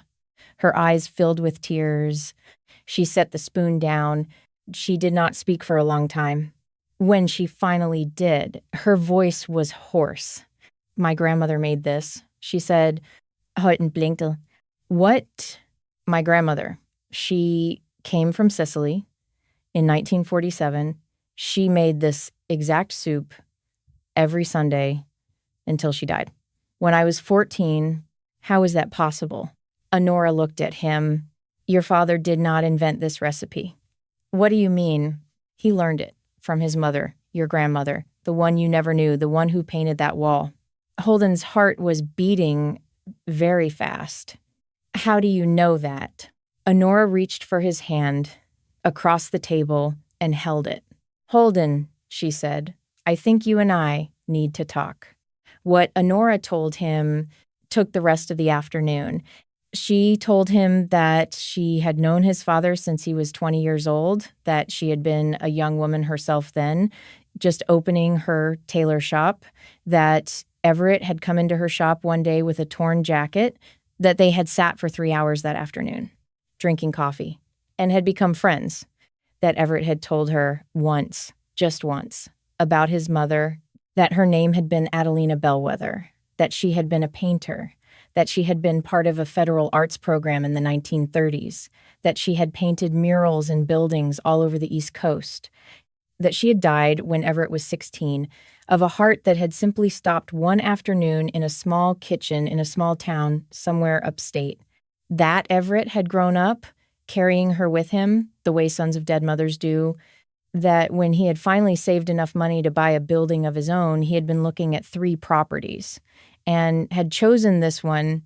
Her eyes filled with tears. She set the spoon down. She did not speak for a long time. When she finally did, her voice was hoarse. My grandmother made this. She said, "Heute Blinkel." What? My grandmother. She came from Sicily in 1947. She made this exact soup every Sunday until she died. When I was 14, how is that possible? Honora looked at him. Your father did not invent this recipe. What do you mean? He learned it from his mother, your grandmother, the one you never knew, the one who painted that wall. Holden's heart was beating very fast. How do you know that? Honora reached for his hand across the table and held it. Holden, she said, I think you and I need to talk. What Honora told him took the rest of the afternoon. She told him that she had known his father since he was 20 years old, that she had been a young woman herself then, just opening her tailor shop, that Everett had come into her shop one day with a torn jacket, that they had sat for 3 hours that afternoon, drinking coffee, and had become friends, that Everett had told her once, just once, about his mother, that her name had been Adelina Bellwether, that she had been a painter, that she had been part of a federal arts program in the 1930s, that she had painted murals in buildings all over the East Coast, that she had died when Everett was 16, of a heart that had simply stopped one afternoon in a small kitchen in a small town somewhere upstate. That Everett had grown up, carrying her with him, the way sons of dead mothers do, that when he had finally saved enough money to buy a building of his own, he had been looking at 3 properties and had chosen this one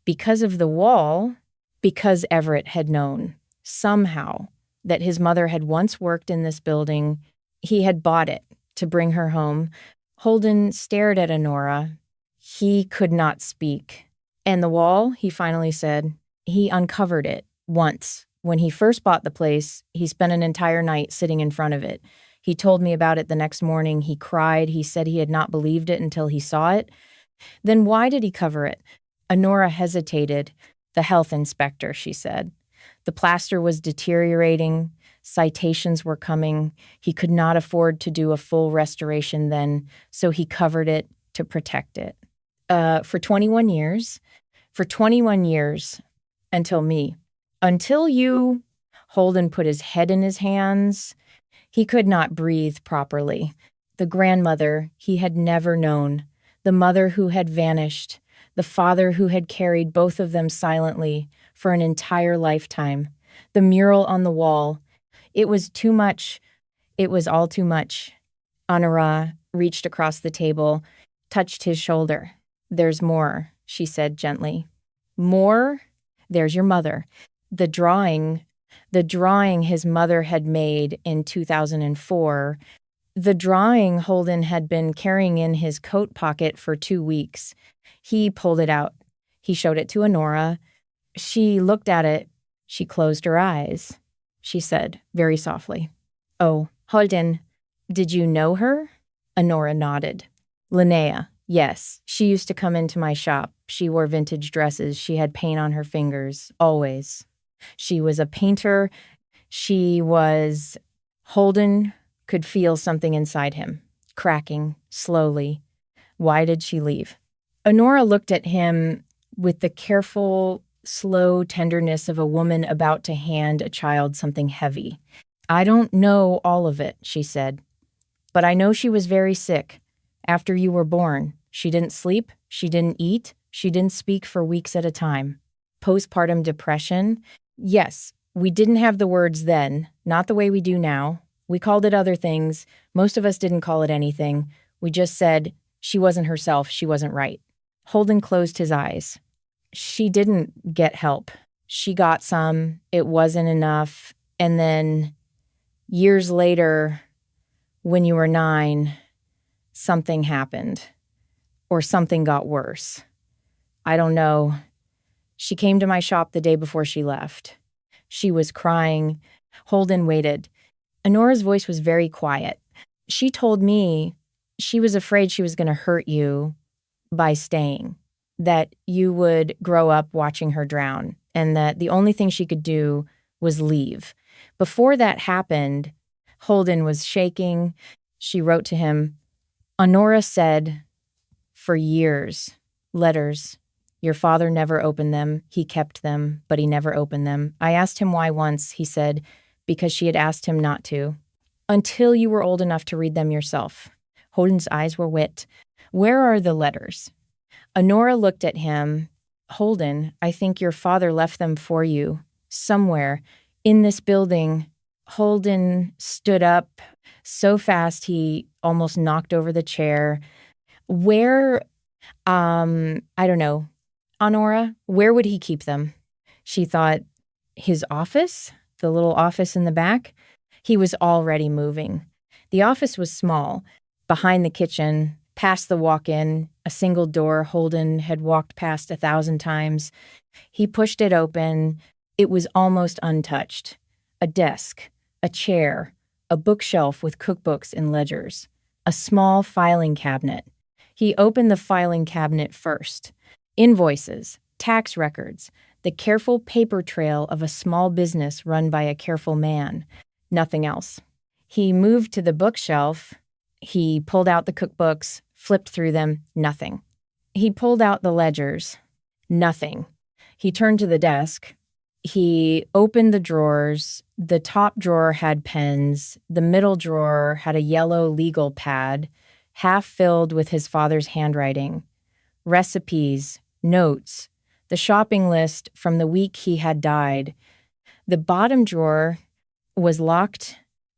because of the wall, because Everett had known somehow that his mother had once worked in this building. He had bought it to bring her home. Holden stared at Honora. He could not speak. And the wall, he finally said, he uncovered it once. When he first bought the place, he spent an entire night sitting in front of it. He told me about it the next morning. He cried. He said he had not believed it until he saw it. Then why did he cover it? Honora hesitated. The health inspector, she said. The plaster was deteriorating. Citations were coming. He could not afford to do a full restoration then, so he covered it to protect it. For 21 years, until me. Until you, Holden put his head in his hands. He could not breathe properly. The grandmother he had never known, the mother who had vanished, the father who had carried both of them silently for an entire lifetime, the mural on the wall. It was too much. It was all too much. Honora reached across the table, touched his shoulder. There's more, she said gently. More? There's your mother. The drawing his mother had made in 2004, the drawing Holden had been carrying in his coat pocket for 2 weeks. He pulled it out. He showed it to Honora. She looked at it. She closed her eyes. She said, very softly, "Oh, Holden, did you know her?" Honora nodded. "Linnea, yes. She used to come into my shop. She wore vintage dresses. She had paint on her fingers, always. She was a painter. Holden could feel something inside him, cracking, slowly. Why did she leave?" Honora looked at him with the careful, slow tenderness of a woman about to hand a child something heavy. "I don't know all of it," she said, "but I know she was very sick. After you were born, she didn't sleep, she didn't eat, she didn't speak for weeks at a time. Postpartum depression. Yes, we didn't have the words then, not the way we do now. We called it other things. Most of us didn't call it anything. We just said she wasn't herself, she wasn't right." Holden closed his eyes. "She didn't get help. She got some. It wasn't enough. And then years later, when you were 9, something happened. Or something got worse. I don't know. She came to my shop the day before she left. She was crying." Holden waited. Honora's voice was very quiet. She told me she was afraid she was going to hurt you by staying, that you would grow up watching her drown, and that the only thing she could do was leave. Before that happened, Holden was shaking. She wrote to him, Honora said, for years, letters. Your father never opened them. He kept them, but he never opened them. I asked him why once. He said, because she had asked him not to. Until you were old enough to read them yourself. Holden's eyes were wet. Where are the letters? Honora looked at him. Holden, I think your father left them for you. Somewhere. In this building. Holden stood up so fast he almost knocked over the chair. Where, I don't know. Honora, where would he keep them? She thought, his office? The little office in the back? He was already moving. The office was small. Behind the kitchen, past the walk-in, a single door Holden had walked past 1,000 times. He pushed it open. It was almost untouched. A desk, a chair, a bookshelf with cookbooks and ledgers, a small filing cabinet. He opened the filing cabinet first. Invoices, tax records, the careful paper trail of a small business run by a careful man. Nothing else. He moved to the bookshelf. He pulled out the cookbooks, flipped through them. Nothing. He pulled out the ledgers. Nothing. He turned to the desk. He opened the drawers. The top drawer had pens. The middle drawer had a yellow legal pad, half filled with his father's handwriting. Recipes, notes, the shopping list from the week he had died. The bottom drawer was locked.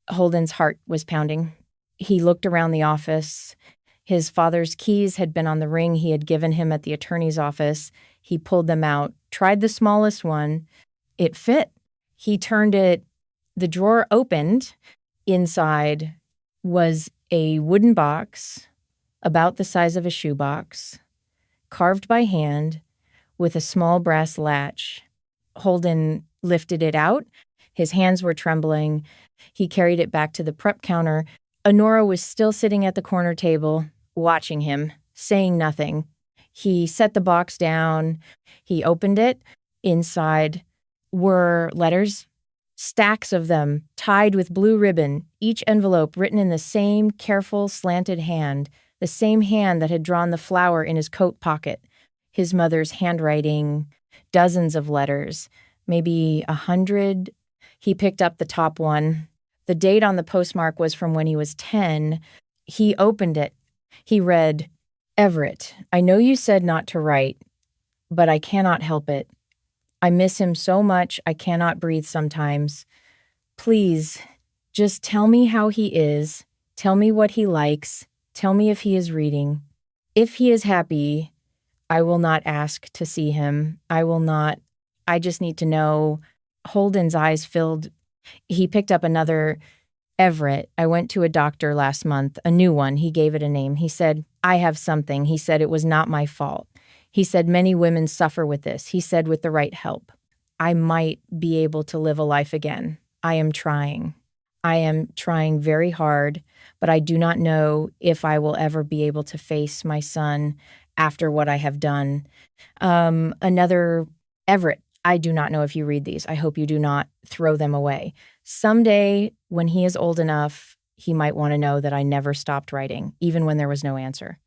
Holden's heart was pounding. He looked around the office. His father's keys had been on the ring he had given him at the attorney's office. He pulled them out, tried the smallest one. It fit. He turned it. The drawer opened. Inside was a wooden box about the size of a shoebox, carved by hand, with a small brass latch. Holden lifted it out. His hands were trembling. He carried it back to the prep counter. Honora was still sitting at the corner table, watching him, saying nothing. He set the box down. He opened it. Inside were letters, stacks of them, tied with blue ribbon, each envelope written in the same careful, slanted hand, the same hand that had drawn the flower in his coat pocket. His mother's handwriting, dozens of letters, maybe 100. He picked up the top one. The date on the postmark was from when he was 10. He opened it. He read, Everett, I know you said not to write, but I cannot help it. I miss him so much I cannot breathe sometimes. Please, just tell me how he is. Tell me what he likes. Tell me if he is reading. If he is happy, I will not ask to see him. I just need to know. Holden's eyes filled. He picked up another. Everett, I went to a doctor last month, a new one. He gave it a name. He said, I have something. He said it was not my fault. He said many women suffer with this. He said with the right help, I might be able to live a life again. I am trying. I am trying very hard, but I do not know if I will ever be able to face my son after what I have done. Another, Everett, I do not know if you read these. I hope you do not throw them away. Someday, when he is old enough, he might want to know that I never stopped writing, even when there was no answer.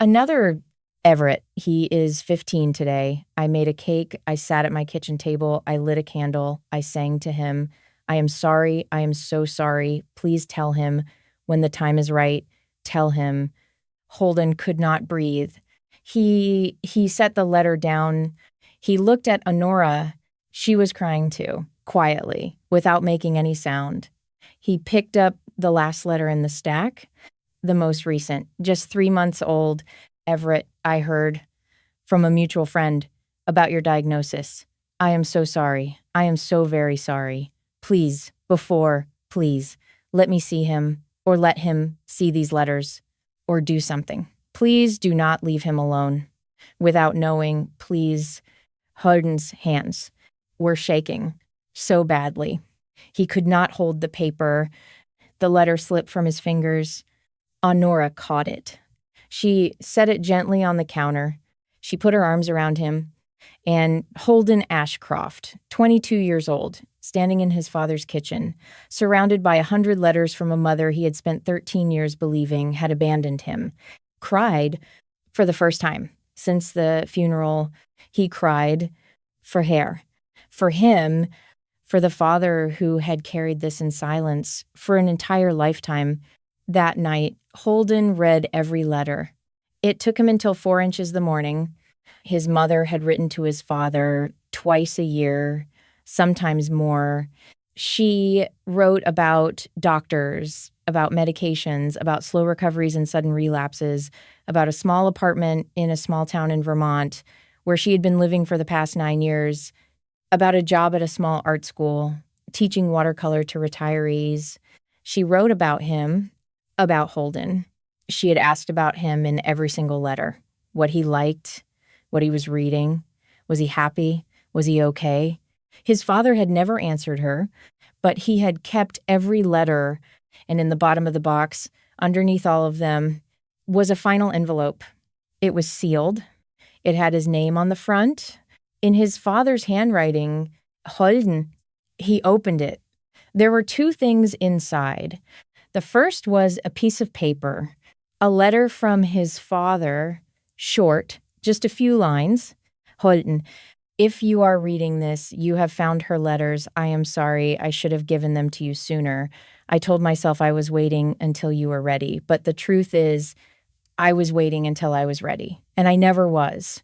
Another Everett, he is 15 today. I made a cake. I sat at my kitchen table. I lit a candle. I sang to him. I am sorry. I am so sorry. Please tell him. When the time is right, tell him. Holden could not breathe. He set the letter down. He looked at Honora. She was crying too, quietly, without making any sound. He picked up the last letter in the stack, the most recent, just 3 months old. Everett, I heard from a mutual friend about your diagnosis. I am so sorry. I am so very sorry. Please, please, let me see him, or let him see these letters, or do something. Please do not leave him alone. Without knowing, please. Holden's hands were shaking so badly. He could not hold the paper. The letter slipped from his fingers. Honora caught it. She set it gently on the counter. She put her arms around him. And Holden Ashcroft, 22 years old, standing in his father's kitchen, surrounded by 100 letters from a mother he had spent 13 years believing had abandoned him, cried for the first time since the funeral. He cried for her, for him, for the father who had carried this in silence for an entire lifetime. That night, Holden read every letter. It took him until 4 inches the morning. His mother had written to his father twice a year, sometimes more. She wrote about doctors, about medications, about slow recoveries and sudden relapses, about a small apartment in a small town in Vermont where she had been living for the past 9 years, about a job at a small art school, teaching watercolor to retirees. She wrote about him, about Holden. She had asked about him in every single letter, what he liked, what he was reading. Was he happy? Was he okay? His father had never answered her, but he had kept every letter, and in the bottom of the box, underneath all of them, was a final envelope. It was sealed. It had his name on the front. In his father's handwriting, Holden, he opened it. There were 2 things inside. The first was a piece of paper, a letter from his father, short, just a few lines. Holden, if you are reading this, you have found her letters. I am sorry. I should have given them to you sooner. I told myself I was waiting until you were ready. But the truth is, I was waiting until I was ready. And I never was.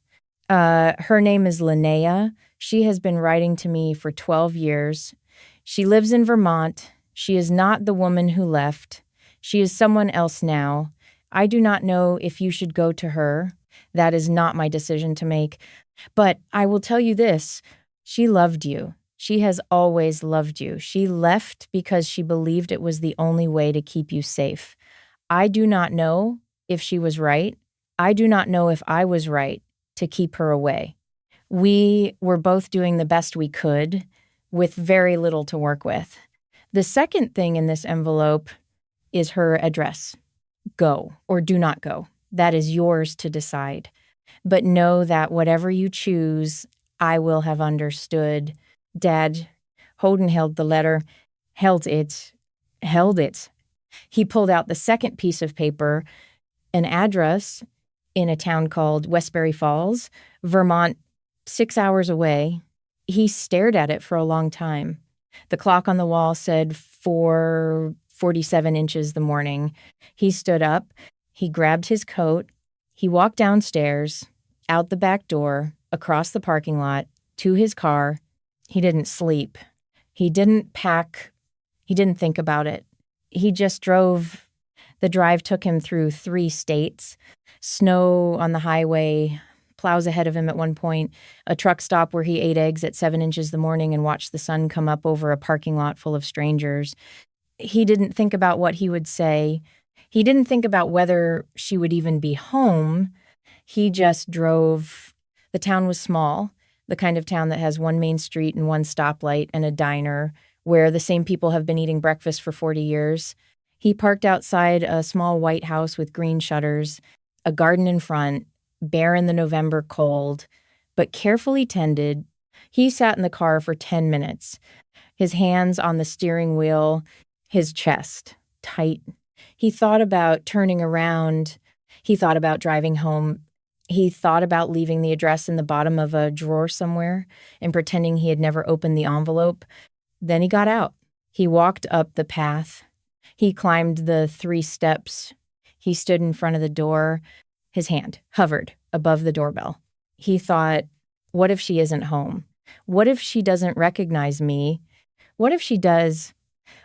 Her name is Linnea. She has been writing to me for 12 years. She lives in Vermont. She is not the woman who left. She is someone else now. I do not know if you should go to her. That is not my decision to make. But I will tell you this. She loved you. She has always loved you. She left because she believed it was the only way to keep you safe. I do not know if she was right. I do not know if I was right to keep her away. We were both doing the best we could with very little to work with. The second thing in this envelope is her address. Go or do not go. That is yours to decide. But know that whatever you choose, I will have understood. Dad, Holden held the letter, held it. He pulled out the second piece of paper, an address in a town called Westbury Falls, Vermont, 6 hours away. He stared at it for a long time. The clock on the wall said 4:47 inches the morning. He stood up. He grabbed his coat. He walked downstairs, out the back door, across the parking lot, to his car. He didn't sleep. He didn't pack. He didn't think about it. He just drove. The drive took him through 3 states. Snow on the highway, plows ahead of him at one point, a truck stop where he ate eggs at 7 inches the morning and watched the sun come up over a parking lot full of strangers. He didn't think about what he would say. He didn't think about whether she would even be home. He just drove. The town was small, the kind of town that has one main street and one stoplight and a diner where the same people have been eating breakfast for 40 years. He parked outside a small white house with green shutters, a garden in front, bare in the November cold, but carefully tended. He sat in the car for 10 minutes, his hands on the steering wheel, his chest tight. He thought about turning around. He thought about driving home. He thought about leaving the address in the bottom of a drawer somewhere and pretending he had never opened the envelope. Then he got out. He walked up the path. He climbed the 3 steps. He stood in front of the door. His hand hovered above the doorbell. He thought, what if she isn't home? What if she doesn't recognize me? What if she does?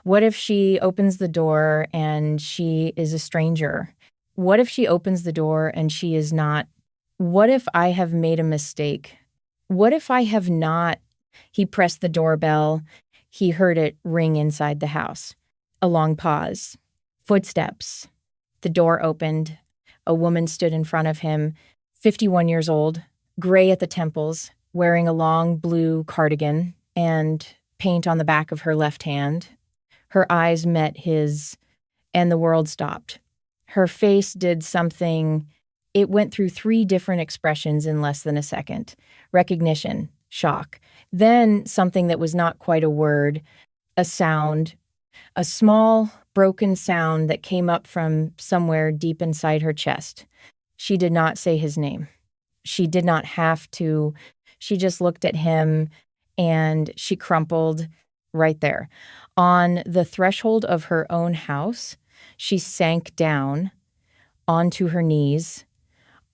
What if she opens the door and she is a stranger? What if she opens the door and she is not? What if I have made a mistake? What if I have not? He pressed the doorbell. He heard it ring inside the house. A long pause. Footsteps. The door opened. A woman stood in front of him, 51 years old, gray at the temples, wearing a long blue cardigan and paint on the back of her left hand. Her eyes met his, and the world stopped. Her face did something. It went through three different expressions in less than a second: recognition, shock, then something that was not quite a word, a sound, a small, broken sound that came up from somewhere deep inside her chest. She did not say his name. She did not have to. She just looked at him and she crumpled right there. On the threshold of her own house, she sank down onto her knees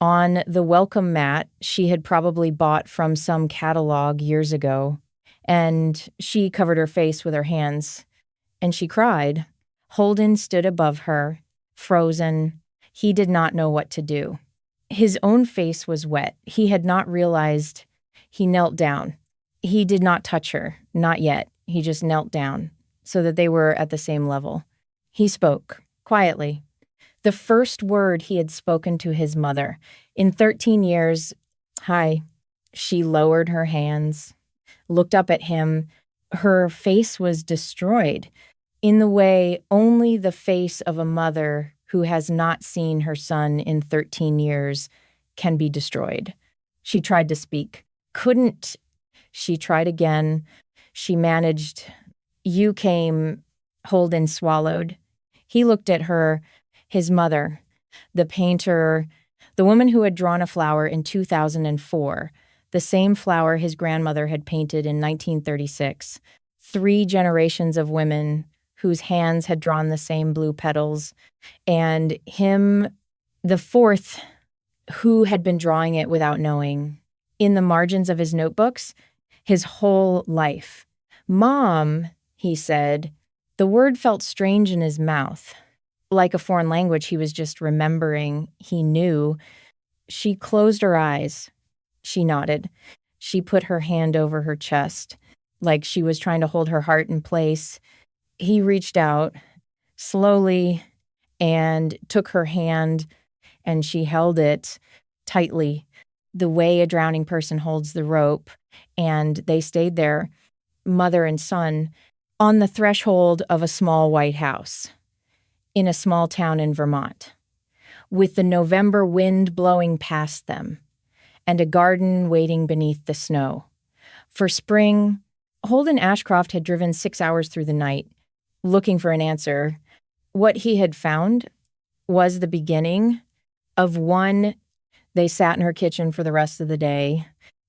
on the welcome mat she had probably bought from some catalog years ago, and she covered her face with her hands and she cried. Holden stood above her, frozen. He did not know what to do. His own face was wet. He had not realized. He knelt down. He did not touch her, not yet. He just knelt down so that they were at the same level. He spoke, quietly. The first word he had spoken to his mother. In 13 years, hi. She lowered her hands, looked up at him. Her face was destroyed in the way only the face of a mother who has not seen her son in 13 years can be destroyed. She tried to speak. Couldn't. She tried again. She managed. You came. Holden swallowed. He looked at her, his mother, the painter, the woman who had drawn a flower in 2004, the same flower his grandmother had painted in 1936. 3 generations of women whose hands had drawn the same blue petals, and him, the fourth, who had been drawing it without knowing, in the margins of his notebooks, his whole life. Mom, he said. The word felt strange in his mouth, like a foreign language he was just remembering. He knew. She closed her eyes. She nodded. She put her hand over her chest, like she was trying to hold her heart in place. He reached out slowly and took her hand, and she held it tightly, the way a drowning person holds the rope, and they stayed there, mother and son, on the threshold of a small white house in a small town in Vermont, with the November wind blowing past them and a garden waiting beneath the snow. For spring, Holden Ashcroft had driven 6 hours through the night, looking for an answer. What he had found was the beginning of one. They sat in her kitchen for the rest of the day.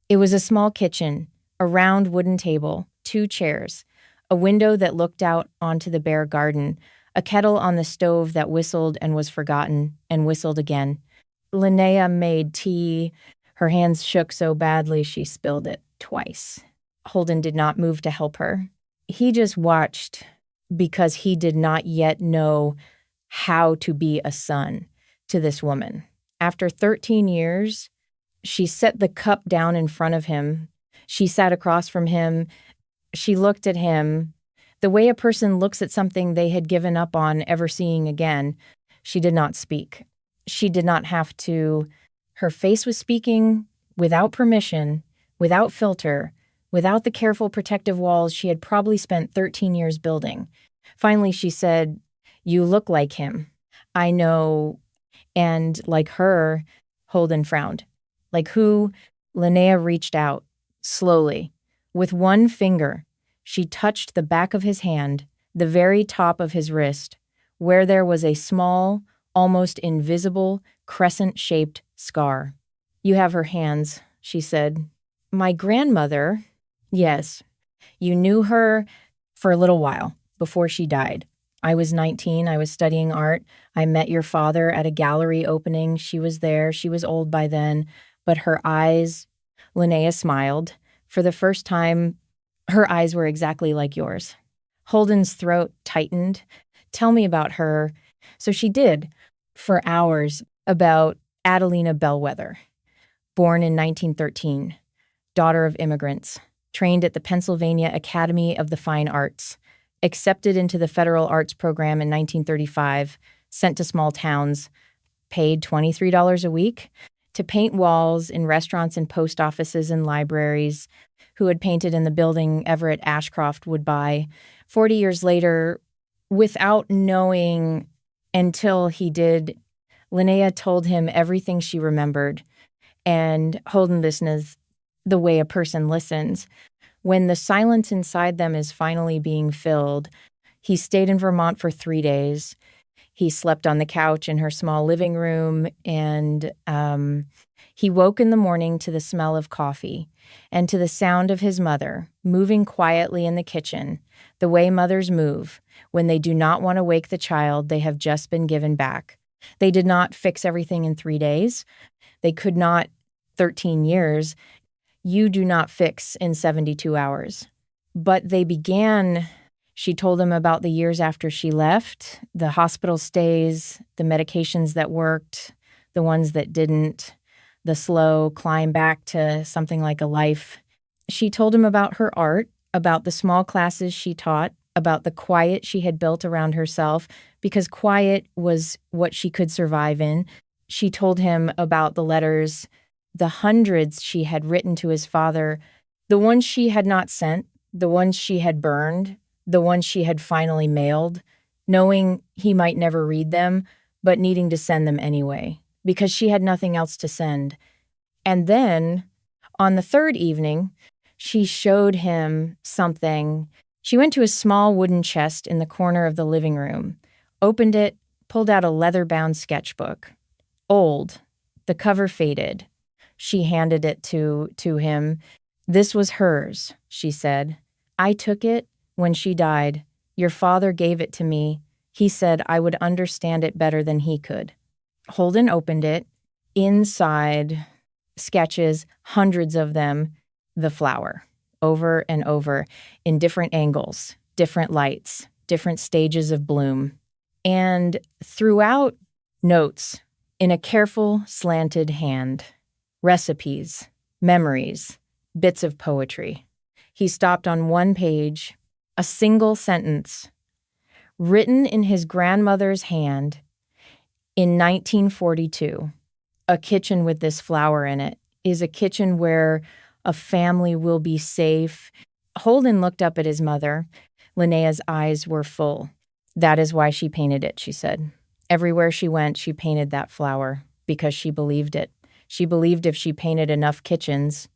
It was a small kitchen, a round wooden table, 2 chairs, a window that looked out onto the bare garden, a kettle on the stove that whistled and was forgotten and whistled again. Linnea made tea. Her hands shook so badly she spilled it twice. Holden did not move to help her. He just watched because he did not yet know how to be a son to this woman. After 13 years, she set the cup down in front of him. She sat across from him. She looked at him the way a person looks at something they had given up on ever seeing again. She did not speak. She did not have to. Her face was speaking without permission, without filter, without the careful protective walls she had probably spent 13 years building. Finally, she said, "You look like him. I know." And like her, Holden frowned. Like who? Linnea reached out, slowly. With one finger, she touched the back of his hand, the very top of his wrist, where there was a small, almost invisible, crescent-shaped scar. "You have her hands," she said. "My grandmother." "Yes. You knew her for a little while, before she died. I was 19. I was studying art. I met your father at a gallery opening. She was there. She was old by then. But her eyes," Linnea smiled. For the first time, her eyes were exactly like yours. Holden's throat tightened. "Tell me about her." So she did, for hours, about Adelina Bellwether, born in 1913, daughter of immigrants, trained at the Pennsylvania Academy of the Fine Arts, accepted into the federal arts program in 1935, sent to small towns, paid $23 a week to paint walls in restaurants and post offices and libraries, who had painted in the building Everett Ashcroft would buy. 40 years later, Without knowing until he did, Linnea told him everything she remembered, and Holden listens the way a person listens. When the silence inside them is finally being filled, he stayed in Vermont for 3 days. He slept on the couch in her small living room, and he woke in the morning to the smell of coffee and to the sound of his mother moving quietly in the kitchen, the way mothers move when they do not want to wake the child they have just been given back. They did not fix everything in 3 days. They could not 13 years. You do not fix in 72 hours. But they began. She told him about the years after she left, the hospital stays, the medications that worked, the ones that didn't, the slow climb back to something like a life. She told him about her art, about the small classes she taught, about the quiet she had built around herself, because quiet was what she could survive in. She told him about the letters, the hundreds she had written to his father, the ones she had not sent, the ones she had burned, the ones she had finally mailed, knowing he might never read them, but needing to send them anyway, because she had nothing else to send. And then, on the third evening, she showed him something. She went to a small wooden chest in the corner of the living room, opened it, pulled out a leather-bound sketchbook. Old, the cover faded. She handed it to him. "This was hers," she said. "I took it when she died. Your father gave it to me. He said I would understand it better than he could." Holden opened it. Inside, sketches, hundreds of them, the flower, over and over, in different angles, different lights, different stages of bloom. And throughout, notes in a careful, slanted hand, recipes, memories, bits of poetry. He stopped on one page, a single sentence, written in his grandmother's hand in 1942. A kitchen with this flower in it is a kitchen where a family will be safe. Holden looked up at his mother. Linnea's eyes were full. "That is why she painted it," she said. "Everywhere she went, she painted that flower because she believed it. She believed if she painted enough kitchens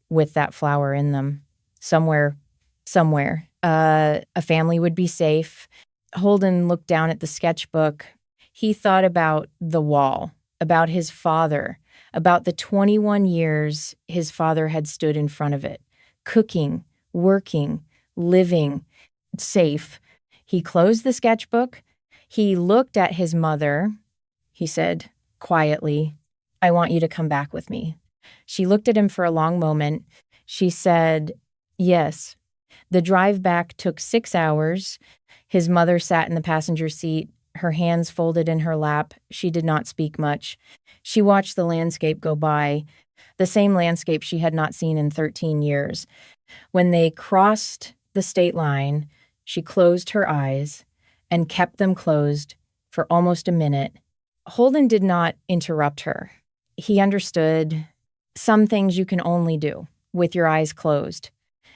with that flower in them, somewhere, a family would be safe." Holden looked down at the sketchbook. He thought about the wall, about his father, about the 21 years his father had stood in front of it, cooking, working, living, safe. He closed the sketchbook. He looked at his mother. He said quietly, "I want you to come back with me." She looked at him for a long moment. She said, "Yes." The drive back took 6 hours. His mother sat in the passenger seat, her hands folded in her lap. She did not speak much. She watched the landscape go by, the same landscape she had not seen in 13 years. When they crossed the state line, she closed her eyes and kept them closed for almost a minute. Holden did not interrupt her. He understood some things you can only do with your eyes closed.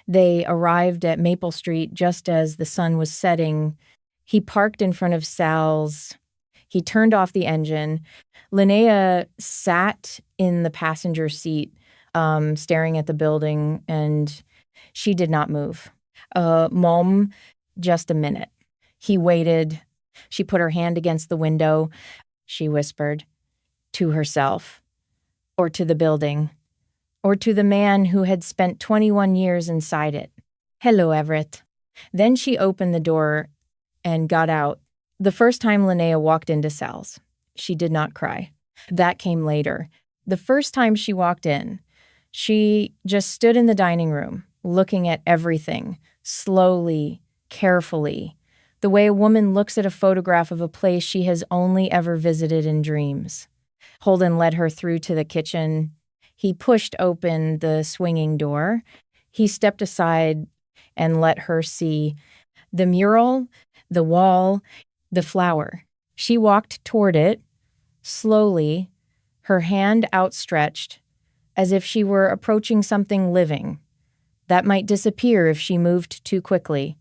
They arrived at Maple Street just as the sun was setting. He parked in front of Sal's. He turned off the engine. Linnea sat in the passenger seat, staring at the building, and she did not move. Mom, just a minute. He waited. She put her hand against the window. She whispered, to herself, or to the building, or to the man who had spent 21 years inside it. "Hello, Everett." Then she opened the door and got out. The first time Linnea walked into Sal's, she did not cry. That came later. The first time she walked in, she just stood in the dining room, looking at everything, slowly, carefully, the way a woman looks at a photograph of a place she has only ever visited in dreams. Holden led her through to the kitchen. He pushed open the swinging door. He stepped aside and let her see the mural, the wall, the flower. She walked toward it, slowly, her hand outstretched, as if she were approaching something living that might disappear if she moved too quickly.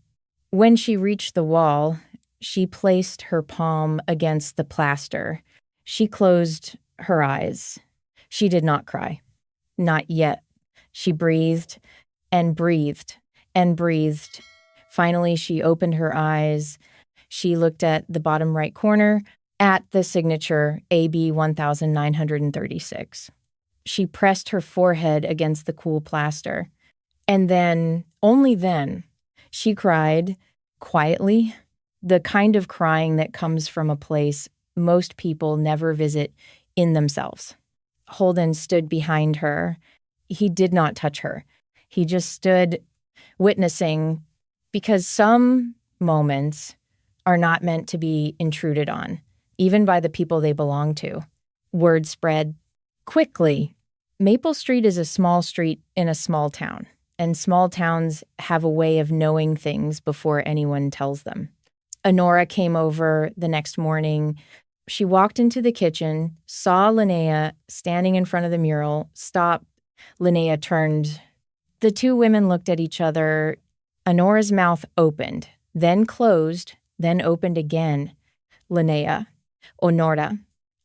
When she reached the wall, She placed her palm against the plaster. She closed her eyes. She did not cry. Not yet. She breathed and breathed and breathed. Finally, she opened her eyes. She looked at the bottom right corner at the signature AB 1936. She pressed her forehead against the cool plaster. And then, only then, she cried quietly, the kind of crying that comes from a place most people never visit in themselves. Holden stood behind her. He did not touch her. He just stood witnessing, because some moments are not meant to be intruded on, even by the people they belong to. Word spread quickly. Maple Street is a small street in a small town, and small towns have a way of knowing things before anyone tells them. Honora came over the next morning. She walked into the kitchen, saw Linnea standing in front of the mural, stopped. Linnea turned. The two women looked at each other. Honora's mouth opened, then closed, then opened again. Linnea, Honora,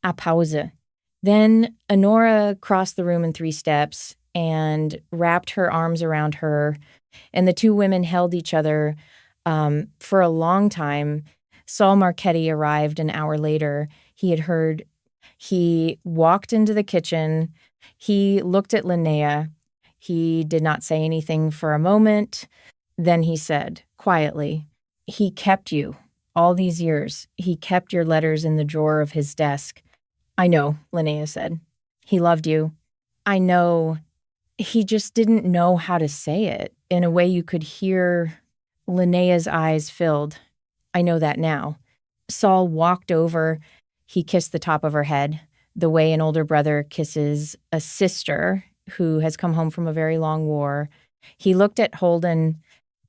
a pause. Then Honora crossed the room in 3 steps and wrapped her arms around her, and the two women held each other for a long time. Saul Marchetti arrived an hour later. He had heard. He walked into the kitchen. He looked at Linnea. He did not say anything for a moment. Then he said, quietly, "He kept you all these years. He kept your letters in the drawer of his desk." "I know," Linnea said. "He loved you." "I know." He just didn't know how to say it in a way you could hear. Linnea's eyes filled. "I know that now." Saul walked over. He kissed the top of her head, the way an older brother kisses a sister who has come home from a very long war. He looked at Holden.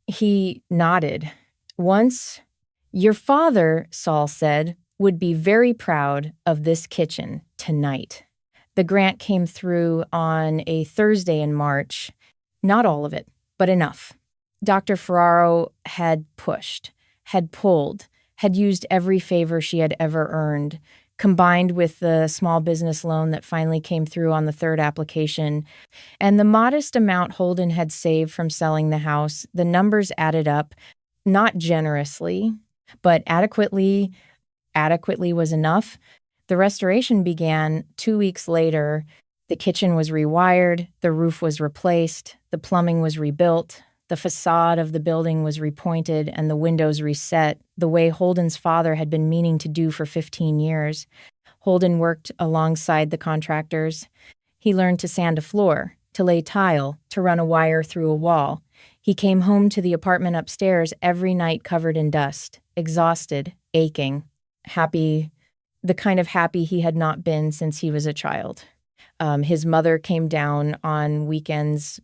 He nodded. "Once, your father," Saul said, "would be very proud of this kitchen tonight." The grant came through on a Thursday in March. Not all of it, but enough. Dr. Ferraro had pushed, had pulled, had used every favor she had ever earned, combined with the small business loan that finally came through on the 3rd application, and the modest amount Holden had saved from selling the house. The numbers added up, not generously, but adequately. Adequately was enough. The restoration began 2 weeks later. The kitchen was rewired, the roof was replaced, the plumbing was rebuilt, the facade of the building was repointed, and the windows reset, the way Holden's father had been meaning to do for 15 years. Holden worked alongside the contractors. He learned to sand a floor, to lay tile, to run a wire through a wall. He came home to the apartment upstairs every night covered in dust, exhausted, aching, happy, the kind of happy he had not been since he was a child. His mother came down on weekends.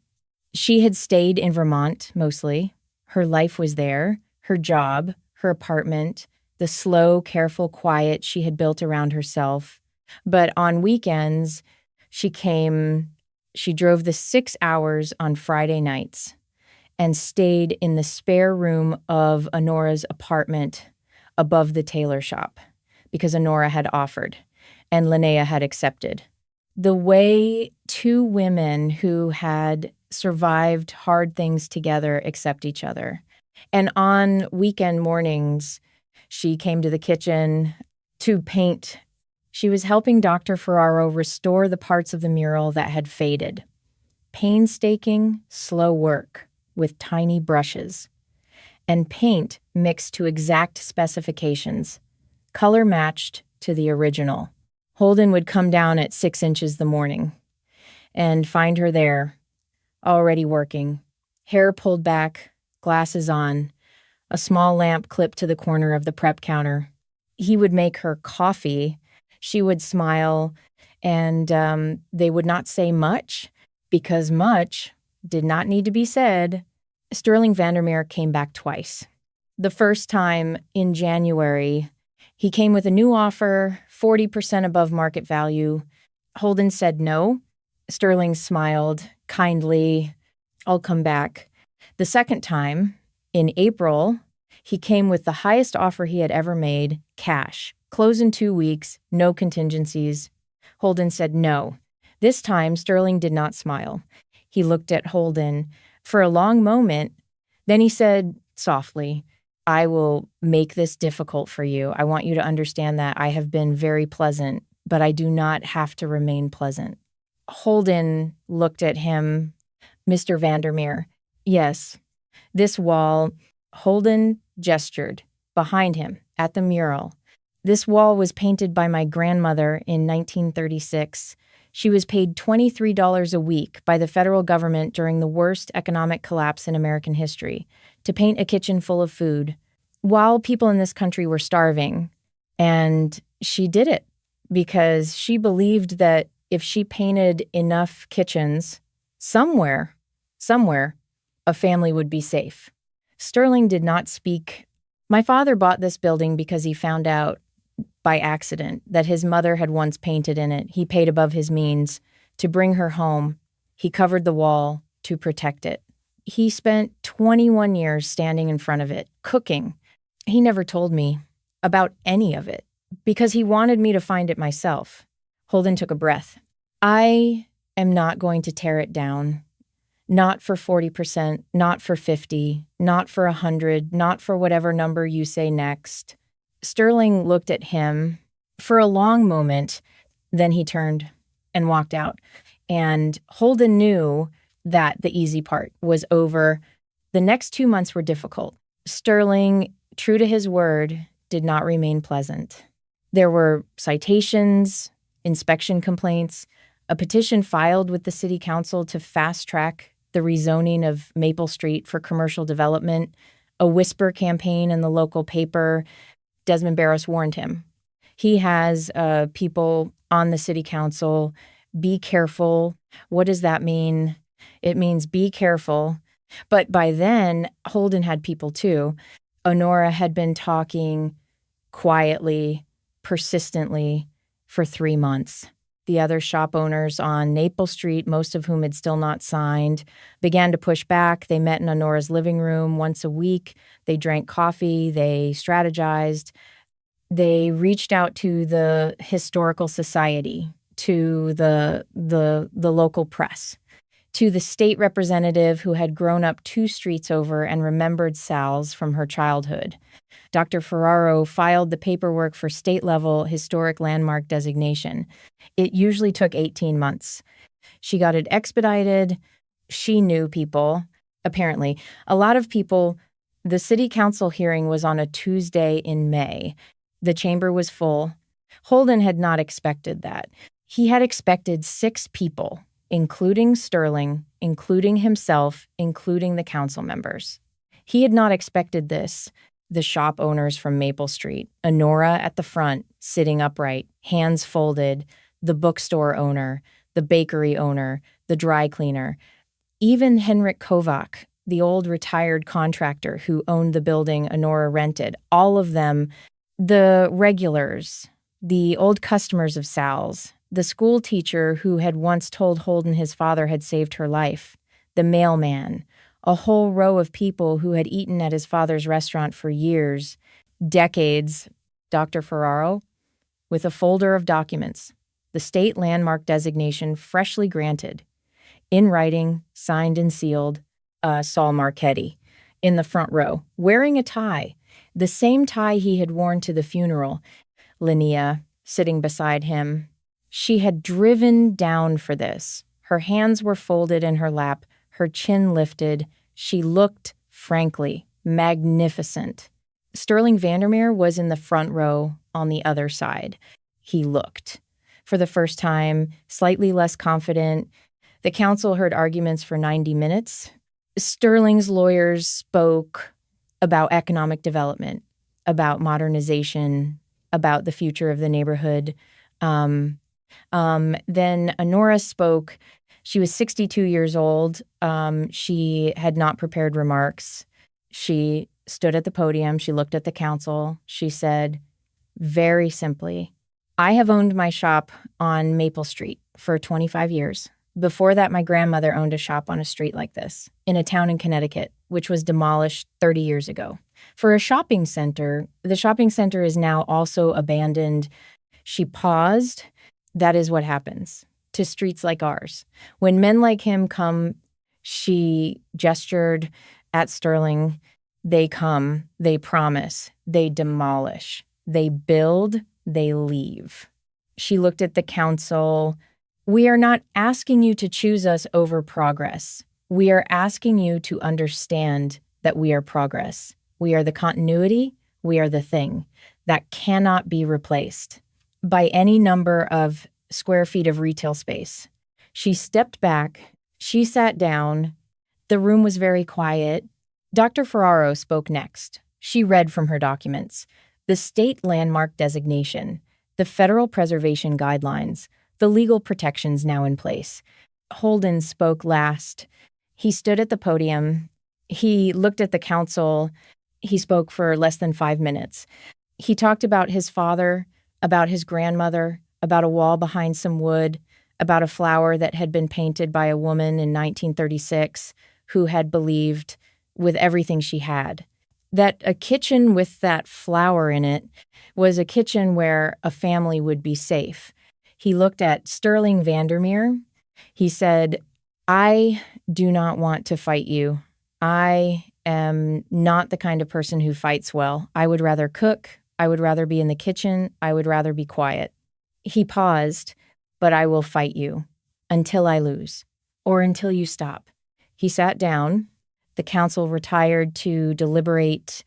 She had stayed in Vermont mostly. Her life was there, her job, her apartment, the slow, careful quiet she had built around herself. But on weekends, she drove the 6 hours on Friday nights and stayed in the spare room of Honora's apartment above the tailor shop because Honora had offered and Linnea had accepted. The way two women who had survived hard things together accept each other. And on weekend mornings, she came to the kitchen to paint. She was helping Dr. Ferraro restore the parts of the mural that had faded. Painstaking, slow work with tiny brushes. And paint mixed to exact specifications, color matched to the original. Holden would come down at 6 inches the morning and find her there, already working, hair pulled back, glasses on, a small lamp clipped to the corner of the prep counter. He would make her coffee. She would smile, and they would not say much because much did not need to be said. Sterling Vandermeer came back twice. The first time in January, he came with a new offer, 40% above market value. Holden said no. Sterling smiled kindly. "I'll come back." The second time, in April, He came with the highest offer he had ever made, cash. Close in 2 weeks, no contingencies. Holden said no. This time, Sterling did not smile. He looked at Holden for a long moment. Then he said softly, I will make this difficult for you. I want you to understand that I have been very pleasant, but I do not have to remain pleasant. Holden looked at him. Mr. Vandermeer. Yes, this wall. Holden gestured behind him at the mural. This wall was painted by my grandmother in 1936. She was paid $23 a week by the federal government during the worst economic collapse in American history to paint a kitchen full of food while people in this country were starving. And she did it because she believed that if she painted enough kitchens, somewhere, a family would be safe. Sterling did not speak. My father bought this building because he found out by accident that his mother had once painted in it. He paid above his means to bring her home. He covered the wall to protect it. He spent 21 years standing in front of it, cooking. He never told me about any of it because he wanted me to find it myself. Holden took a breath. I am not going to tear it down. Not for 40%, not for 50, not for 100, not for whatever number you say next. Sterling looked at him for a long moment, then he turned and walked out. And Holden knew that the easy part was over. The next 2 months were difficult. Sterling, true to his word, did not remain pleasant. There were citations, inspection complaints, a petition filed with the city council to fast-track the rezoning of Maple Street for commercial development, a whisper campaign in the local paper. Desmond Barros warned him. He has people on the city council. Be careful. What does that mean? It means be careful. But by then, Holden had people too. Honora had been talking quietly, persistently for 3 months. The other shop owners on Maple Street, most of whom had still not signed, began to push back. They met in Honora's living room once a week. They drank coffee. They strategized. They reached out to the Historical Society, to the local press, to the state representative who had grown up 2 streets over and remembered Sal's from her childhood. Dr. Ferraro filed the paperwork for state-level historic landmark designation. It usually took 18 months. She got it expedited. She knew people, apparently. A lot of people. The city council hearing was on a Tuesday in May. The chamber was full. Holden had not expected that. He had expected 6 people, including Sterling, including himself, including the council members. He had not expected this. The shop owners from Maple Street, Honora at the front, sitting upright, hands folded, the bookstore owner, the bakery owner, the dry cleaner, even Henrik Kovac, the old retired contractor who owned the building Honora rented, all of them, the regulars, the old customers of Sal's, the school teacher who had once told Holden his father had saved her life, the mailman, a whole row of people who had eaten at his father's restaurant for years, decades. Dr. Ferraro, with a folder of documents, the state landmark designation freshly granted, in writing, signed and sealed, Saul Marchetti, in the front row, wearing a tie, the same tie he had worn to the funeral. Linnea, sitting beside him. She had driven down for this. Her hands were folded in her lap, her chin lifted. She looked, frankly, magnificent. Sterling Vandermeer was in the front row on the other side. He looked. For the first time, slightly less confident. The council heard arguments for 90 minutes. Sterling's lawyers spoke about economic development, about modernization, about the future of the neighborhood. Then Honora spoke. She was 62 years old. She had not prepared remarks. She stood at the podium. She looked at the council. She said, very simply, I have owned my shop on Maple Street for 25 years. Before that, my grandmother owned a shop on a street like this in a town in Connecticut, which was demolished 30 years ago. For a shopping center, the shopping center is now also abandoned. She paused. That is what happens to streets like ours. When men like him come, she gestured at Sterling. They come, they promise, they demolish, they build, they leave. She looked at the council. We are not asking you to choose us over progress. We are asking you to understand that we are progress. We are the continuity. We are the thing that cannot be replaced by any number of square feet of retail space. She stepped back. She sat down. The room was very quiet. Dr. Ferraro spoke next. She read from her documents. The state landmark designation, the federal preservation guidelines, the legal protections now in place. Holden spoke last. He stood at the podium. He looked at the council. He spoke for less than 5 minutes. He talked about his father, about his grandmother, about a wall behind some wood, about a flower that had been painted by a woman in 1936 who had believed with everything she had that a kitchen with that flower in it was a kitchen where a family would be safe. He looked at Sterling Vandermeer. He said, I do not want to fight you. I am not the kind of person who fights well. I would rather cook. I would rather be in the kitchen. I would rather be quiet. He paused, but I will fight you until I lose or until you stop. He sat down. The council retired to deliberate.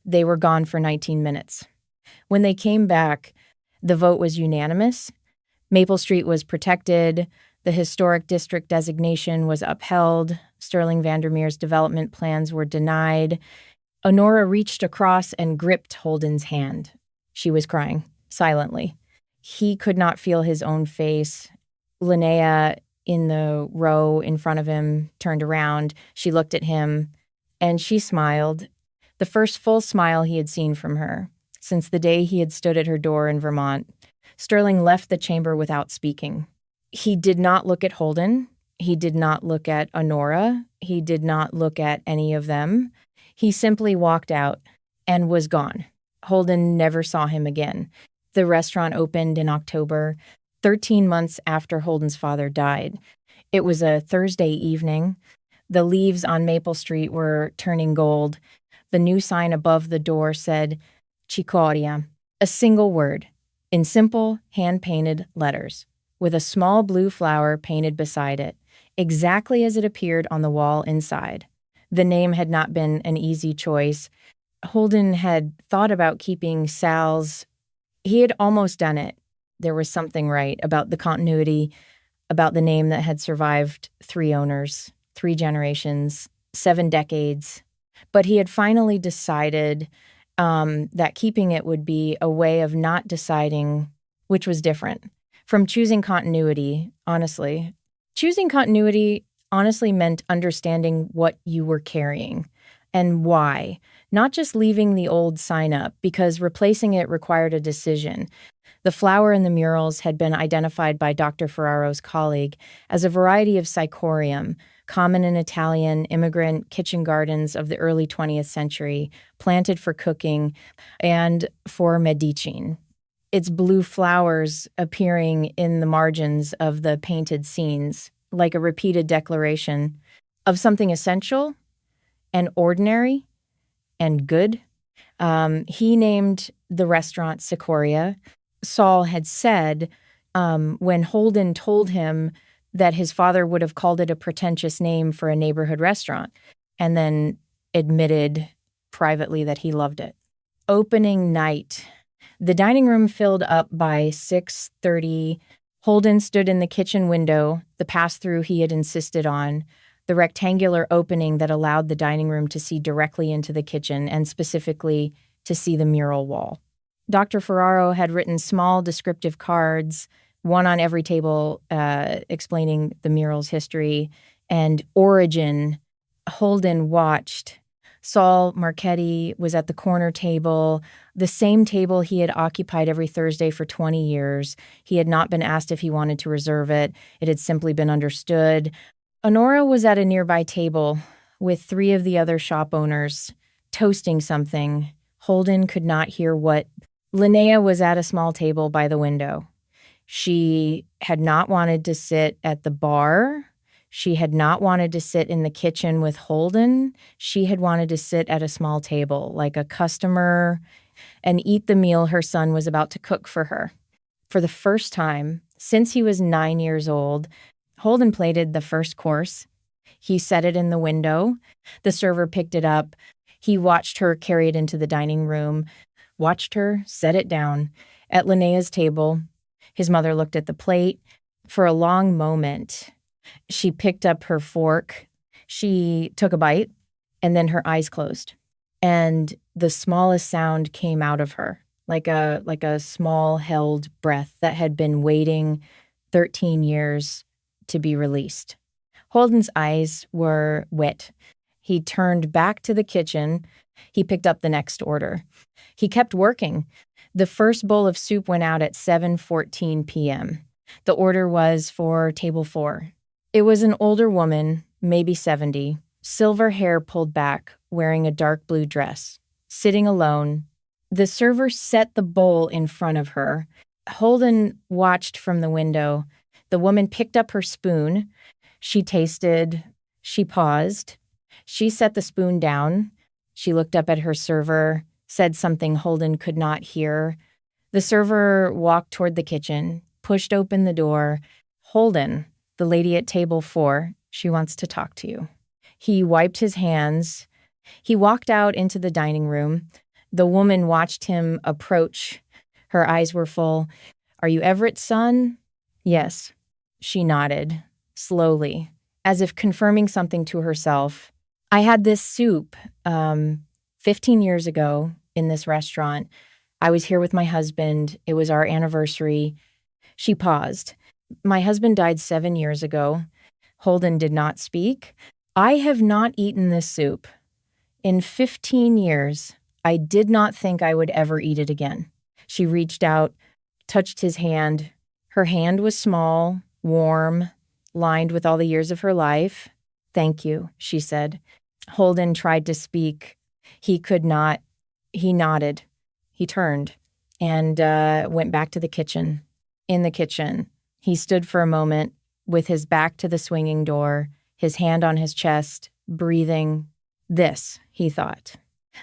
They were gone for 19 minutes. When they came back, the vote was unanimous. Maple Street was protected. The historic district designation was upheld. Sterling Vandermeer's development plans were denied. Honora reached across and gripped Holden's hand. She was crying, silently. He could not feel his own face. Linnea, in the row in front of him, turned around. She looked at him, and she smiled. The first full smile he had seen from her since the day he had stood at her door in Vermont. Sterling left the chamber without speaking. He did not look at Holden. He did not look at Honora. He did not look at any of them. He simply walked out and was gone. Holden never saw him again. The restaurant opened in October, 13 months after Holden's father died. It was a Thursday evening. The leaves on Maple Street were turning gold. The new sign above the door said, Cicoria, a single word, in simple, hand-painted letters, with a small blue flower painted beside it, exactly as it appeared on the wall inside. The name had not been an easy choice. Holden had thought about keeping Sal's. He had almost done it. There was something right about the continuity, about the name that had survived 3 owners, 3 generations, 7 decades. But he had finally decided that keeping it would be a way of not deciding, which was different from choosing continuity, honestly. Choosing continuity honestly meant understanding what you were carrying and why, not just leaving the old sign up, because replacing it required a decision. The flower in the murals had been identified by Dr. Ferraro's colleague as a variety of Psychorium, common in Italian immigrant kitchen gardens of the early 20th century, planted for cooking and for medicine. Its blue flowers appearing in the margins of the painted scenes, like a repeated declaration of something essential and ordinary and good. He named the restaurant Cicoria. Saul had said when Holden told him that his father would have called it a pretentious name for a neighborhood restaurant, and then admitted privately that he loved it. Opening night. The dining room filled up by 6:30. Holden stood in the kitchen window, the pass-through he had insisted on, the rectangular opening that allowed the dining room to see directly into the kitchen and specifically to see the mural wall. Dr. Ferraro had written small descriptive cards, one on every table, explaining the mural's history and origin. Holden watched. Saul Marchetti was at the corner table, the same table he had occupied every Thursday for 20 years. He had not been asked if he wanted to reserve it. It had simply been understood. Honora was at a nearby table with 3 of the other shop owners. toasting something. Holden could not hear what. Linnea was at a small table by the window. She had not wanted to sit at the bar. She had not wanted to sit in the kitchen with Holden. She had wanted to sit at a small table, like a customer, and eat the meal her son was about to cook for her. For the first time since he was 9 years old, Holden plated the first course. He set it in the window. The server picked it up. He watched her carry it into the dining room, watched her set it down at Linnea's table. His mother looked at the plate. For a long moment, she picked up her fork. She took a bite, and then her eyes closed. And the smallest sound came out of her, like a small held breath that had been waiting 13 years to be released. Holden's eyes were wet. He turned back to the kitchen. He picked up the next order. He kept working. The first bowl of soup went out at 7:14 p.m. The order was for table 4. It was an older woman, maybe 70, silver hair pulled back, wearing a dark blue dress, sitting alone. The server set the bowl in front of her. Holden watched from the window. The woman picked up her spoon. She tasted. She paused. She set the spoon down. She looked up at her server, said something Holden could not hear. The server walked toward the kitchen, pushed open the door. Holden, the lady at table 4, she wants to talk to you. He wiped his hands. He walked out into the dining room. The woman watched him approach. Her eyes were full. Are you Everett's son? Yes. She nodded, slowly, as if confirming something to herself. I had this soup 15 years ago in this restaurant. I was here with my husband. It was our anniversary. She paused. My husband died 7 years ago. Holden did not speak. I have not eaten this soup. In 15 years, I did not think I would ever eat it again. She reached out, touched his hand. Her hand was small, warm, lined with all the years of her life. Thank you, she said. Holden tried to speak. He could not. He nodded. He turned and went back to the kitchen. In the kitchen, he stood for a moment with his back to the swinging door, his hand on his chest, breathing. This, he thought.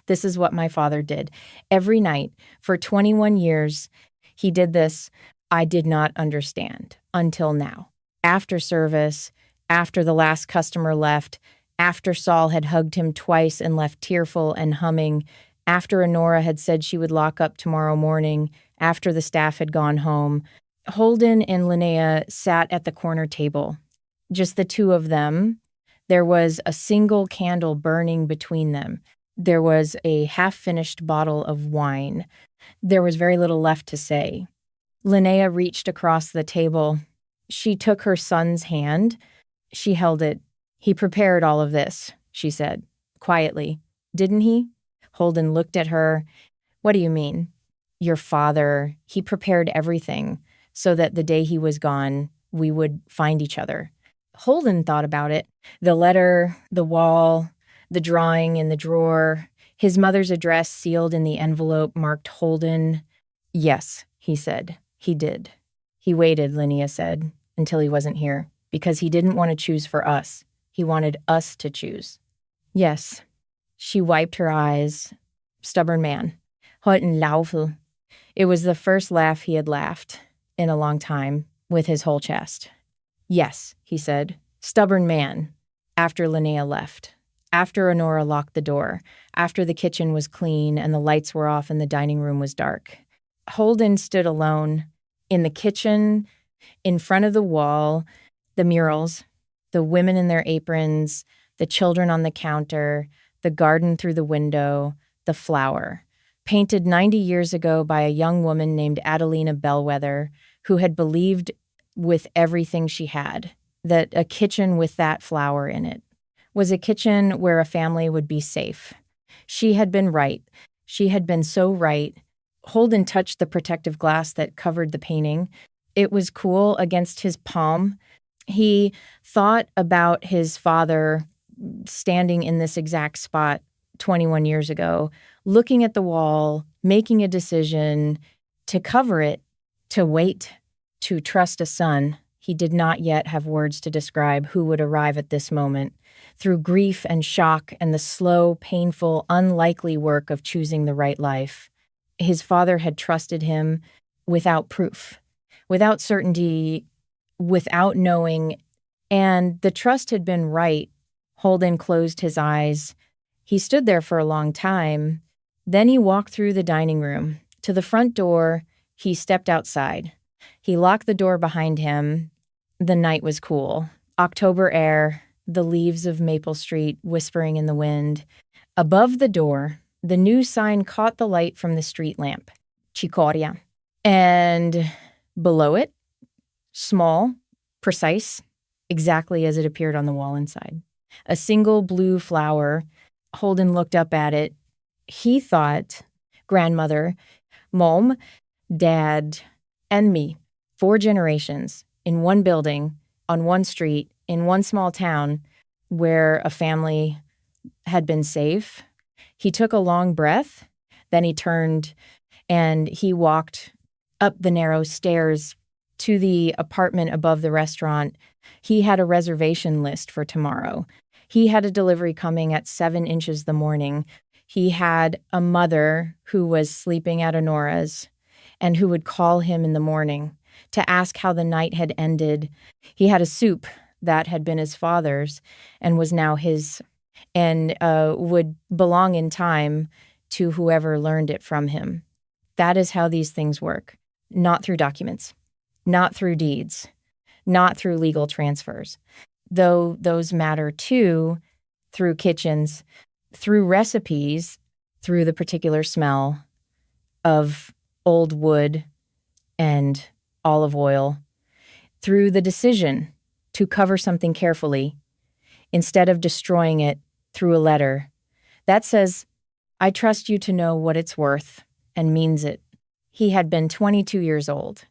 This is what my father did. Every night for 21 years, he did this. I did not understand until now. After service, after the last customer left, after Saul had hugged him twice and left tearful and humming, after Honora had said she would lock up tomorrow morning, after the staff had gone home, Holden and Linnea sat at the corner table. Just the two of them. There was a single candle burning between them. There was a half-finished bottle of wine. There was very little left to say. Linnea reached across the table. She took her son's hand. She held it. He prepared all of this, she said, quietly. Didn't he? Holden looked at her. What do you mean? Your father, he prepared everything so that the day he was gone, we would find each other. Holden thought about it. The letter, the wall, the drawing in the drawer, his mother's address sealed in the envelope marked Holden. Yes, he said. He did. He waited, Linnea said, until he wasn't here, because he didn't want to choose for us. He wanted us to choose. Yes. She wiped her eyes. Stubborn man. Holden Laufel. It was the first laugh he had laughed in a long time, with his whole chest. Yes, he said. Stubborn man. After Linnea left. After Honora locked the door. After the kitchen was clean and the lights were off and the dining room was dark. Holden stood alone in the kitchen, in front of the wall, the murals, the women in their aprons, the children on the counter, the garden through the window, the flower, painted 90 years ago by a young woman named Adelina Bellwether, who had believed with everything she had that a kitchen with that flower in it was a kitchen where a family would be safe. She had been right. She had been so right. Holden touched the protective glass that covered the painting. It was cool against his palm. He thought about his father standing in this exact spot 21 years ago, looking at the wall, making a decision to cover it, to wait, to trust a son. He did not yet have words to describe who would arrive at this moment. Through grief and shock and the slow, painful, unlikely work of choosing the right life, his father had trusted him without proof, without certainty, without knowing, and the trust had been right. Holden closed his eyes. He stood there for a long time. Then he walked through the dining room. To the front door, he stepped outside. He locked the door behind him. The night was cool. October air, the leaves of Maple Street whispering in the wind. Above the door, the new sign caught the light from the street lamp, Cicoria. And below it, small, precise, exactly as it appeared on the wall inside. A single blue flower. Holden looked up at it. He thought, grandmother, mom, dad, and me, 4 generations in one building, on one street, in one small town where a family had been safe. He took a long breath. Then he turned and he walked up the narrow stairs to the apartment above the restaurant. He had a reservation list for tomorrow. He had a delivery coming at 7 inches the morning. He had a mother who was sleeping at Honora's and who would call him in the morning to ask how the night had ended. He had a soup that had been his father's and was now his, and would belong in time to whoever learned it from him. That is how these things work. Not through documents, not through deeds, not through legal transfers. Though those matter too, through kitchens, through recipes, through the particular smell of old wood and olive oil, through the decision to cover something carefully instead of destroying it through a letter that says, I trust you to know what it's worth, and means it. He had been 22 years old,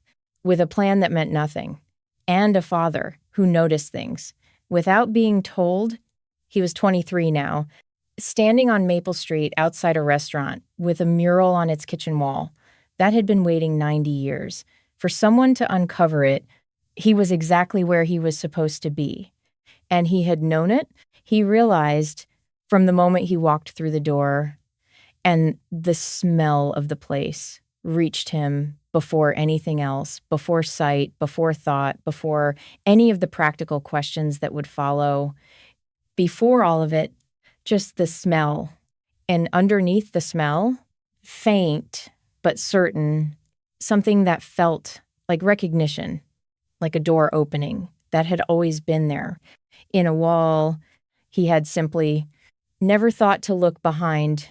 with a plan that meant nothing, and a father who noticed things. Without being told, he was 23 now, standing on Maple Street outside a restaurant with a mural on its kitchen wall that had been waiting 90 years. For someone to uncover it, he was exactly where he was supposed to be. And he had known it. He realized from the moment he walked through the door, and the smell of the place reached him before anything else, before sight, before thought, before any of the practical questions that would follow. Before all of it, just the smell. And underneath the smell, faint but certain, something that felt like recognition, like a door opening that had always been there. In a wall, he had simply never thought to look behind